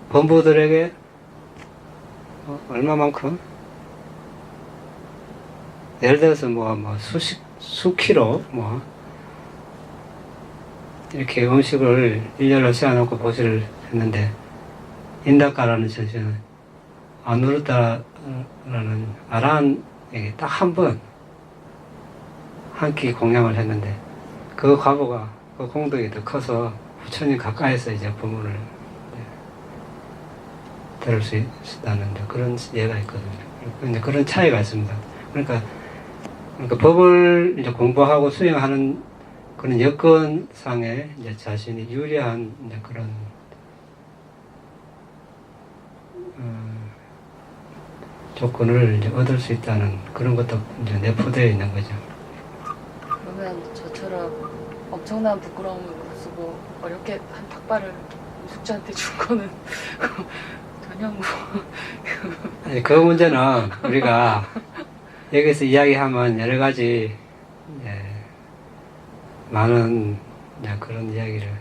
범부들에게 얼마만큼? 예를 들어서 수 킬로 이렇게 음식을 일렬로 세워놓고 보시를 했는데, 인다카라는 천신은 아누르타라는 아라한에게 딱 한 번 한 끼 공양을 했는데, 그 과보가, 그 공덕이 더 커서 부처님 가까이서 이제 법문을 들을 수 있다는 그런 예가 있거든요. 근데 그런 차이가 있습니다. 그러니까 법을 이제 공부하고 수행하는 그런 여건상에 이제 자신이 유리한 이제 그런 조건을 이제 얻을 수 있다는 그런 것도 이제 내포되어 있는 거죠. 그러면 저처럼 엄청난 부끄러움을 쓰고 어렵게 한 닭발을 숙자한테 준 거는 전혀 아니, 그 문제는 우리가 여기서 이야기하면 여러 가지 많은 그런 이야기를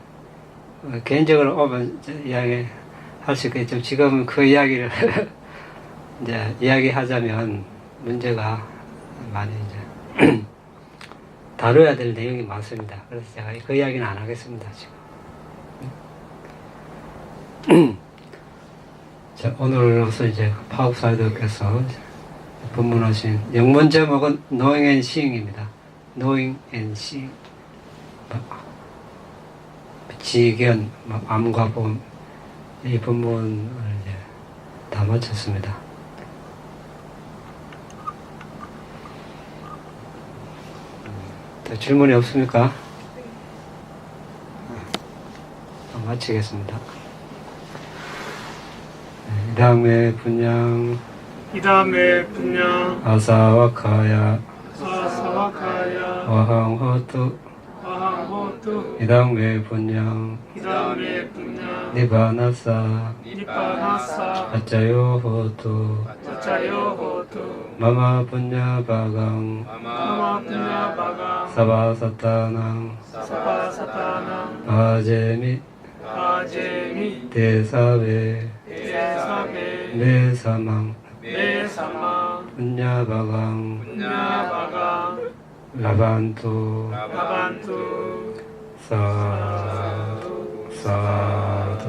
개인적으로 오면 이야기 할 수 있겠지만, 지금 그 이야기를 이제 이야기하자면 문제가 많이 이제 다뤄야 될 내용이 많습니다. 그래서 제가 그 이야기는 안 하겠습니다, 지금. 자, 오늘로서 이제 파국사이드께서 법문하신 영문 제목은 Knowing and Seeing입니다. Knowing and Seeing. 지견, 암과 봄, 이 법문을 이제 다 마쳤습니다. 더 질문이 없습니까? 마치겠습니다. 이 다음에 분양 아사와카야 와항호투 이 다음에 분양 니바나사 아짜요호투 마마 분야바강 사바사타낭 아제미 대사베 메사망 분야바강 라반투 사두 사두